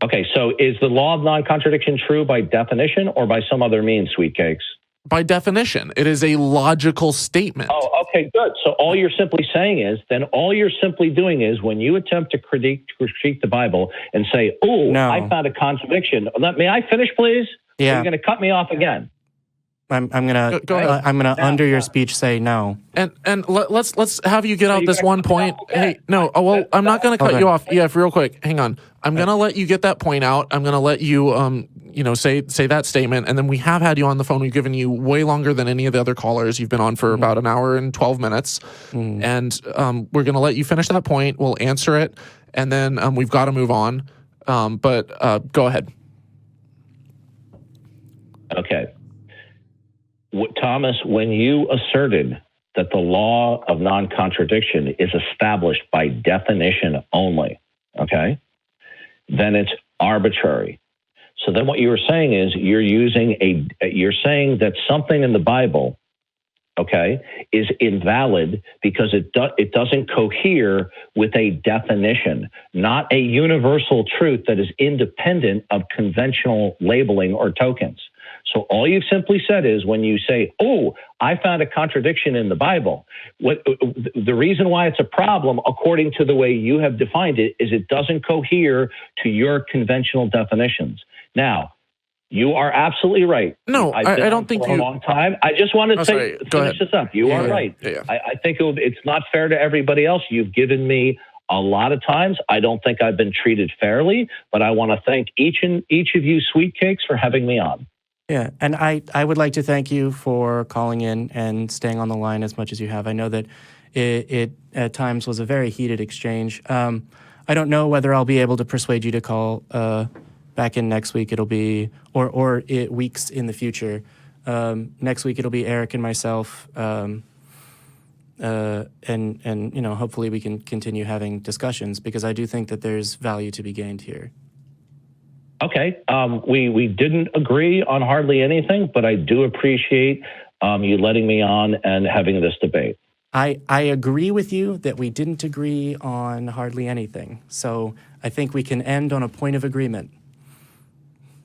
Okay, so is the law of non-contradiction true by definition or by some other means, sweet cakes? by definition. It is a logical statement. Oh, okay, good. So all you're simply saying is, then all you're simply doing is when you attempt to critique the Bible and say, oh, No. I found a contradiction. May I finish, please? Yeah. You're going to cut me off again. I'm gonna Go ahead. I'm gonna under your speech say no. And let's have you get out this one point. Hey, no, well, I'm not going to cut Okay. you off. Yeah, real quick. Hang on. I'm going to let you get that point out. I'm going to let you, say that statement. And then we have had you on the phone. We've given you way longer than any of the other callers. You've been on for about an hour and 12 minutes. And we're going to let you finish that point. We'll answer it. And then we've got to move on. But go ahead. Okay. Thomas, when you asserted that the law of non-contradiction is established by definition only, okay, then it's arbitrary. So then what you were saying is you're saying that something in the Bible, okay, is invalid because it doesn't cohere with a definition, not a universal truth that is independent of conventional labeling or tokens. So all you've simply said is when you say, oh, I found a contradiction in the Bible, the reason why it's a problem, according to the way you have defined it, is it doesn't cohere to your conventional definitions. Now, you are absolutely right. No, I don't think for a long time. I just want to finish this up. You are right. Yeah. I think it's not fair to everybody else. You've given me a lot of times. I don't think I've been treated fairly, but I want to thank each of you sweet cakes for having me on. Yeah, and I would like to thank you for calling in and staying on the line as much as you have. I know that it at times was a very heated exchange. I don't know whether I'll be able to persuade you to call back in next week. It'll be or weeks in the future. Next week it'll be Eric and myself, and hopefully we can continue having discussions because I do think that there's value to be gained here. Okay. We didn't agree on hardly anything, but I do appreciate you letting me on and having this debate. I agree with you that we didn't agree on hardly anything. So I think we can end on a point of agreement.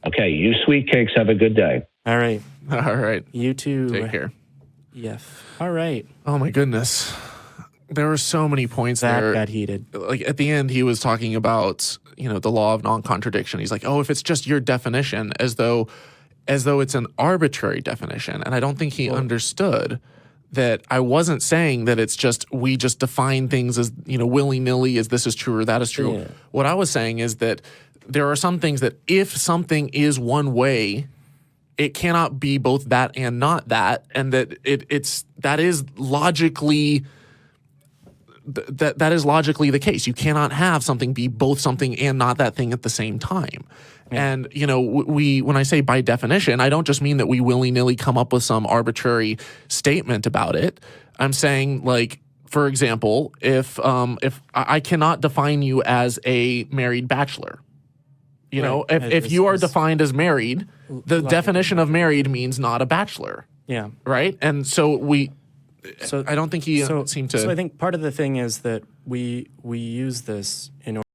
Okay. You sweet cakes have a good day. All right. All right. You too. Take care. Yes. All right. Oh, my goodness. There were so many points That there. got heated. Like at the end, he was talking about, the law of non-contradiction. He's like, oh, if it's just your definition, as though it's an arbitrary definition. And I don't think he understood that I wasn't saying that it's just, we just define things as, willy-nilly as this is true or that is true. Yeah. What I was saying is that there are some things that if something is one way, it cannot be both that and not that. And that that is logically that is logically the case. You cannot have something be both something and not that thing at the same time. Yeah. And, when I say by definition, I don't just mean that we willy-nilly come up with some arbitrary statement about it. I'm saying, like, for example, if I cannot define you as a married bachelor, if you are defined as married, the definition of married means not a bachelor. Yeah. Right? And so I don't think he seemed to. So I think part of the thing is that we use this in order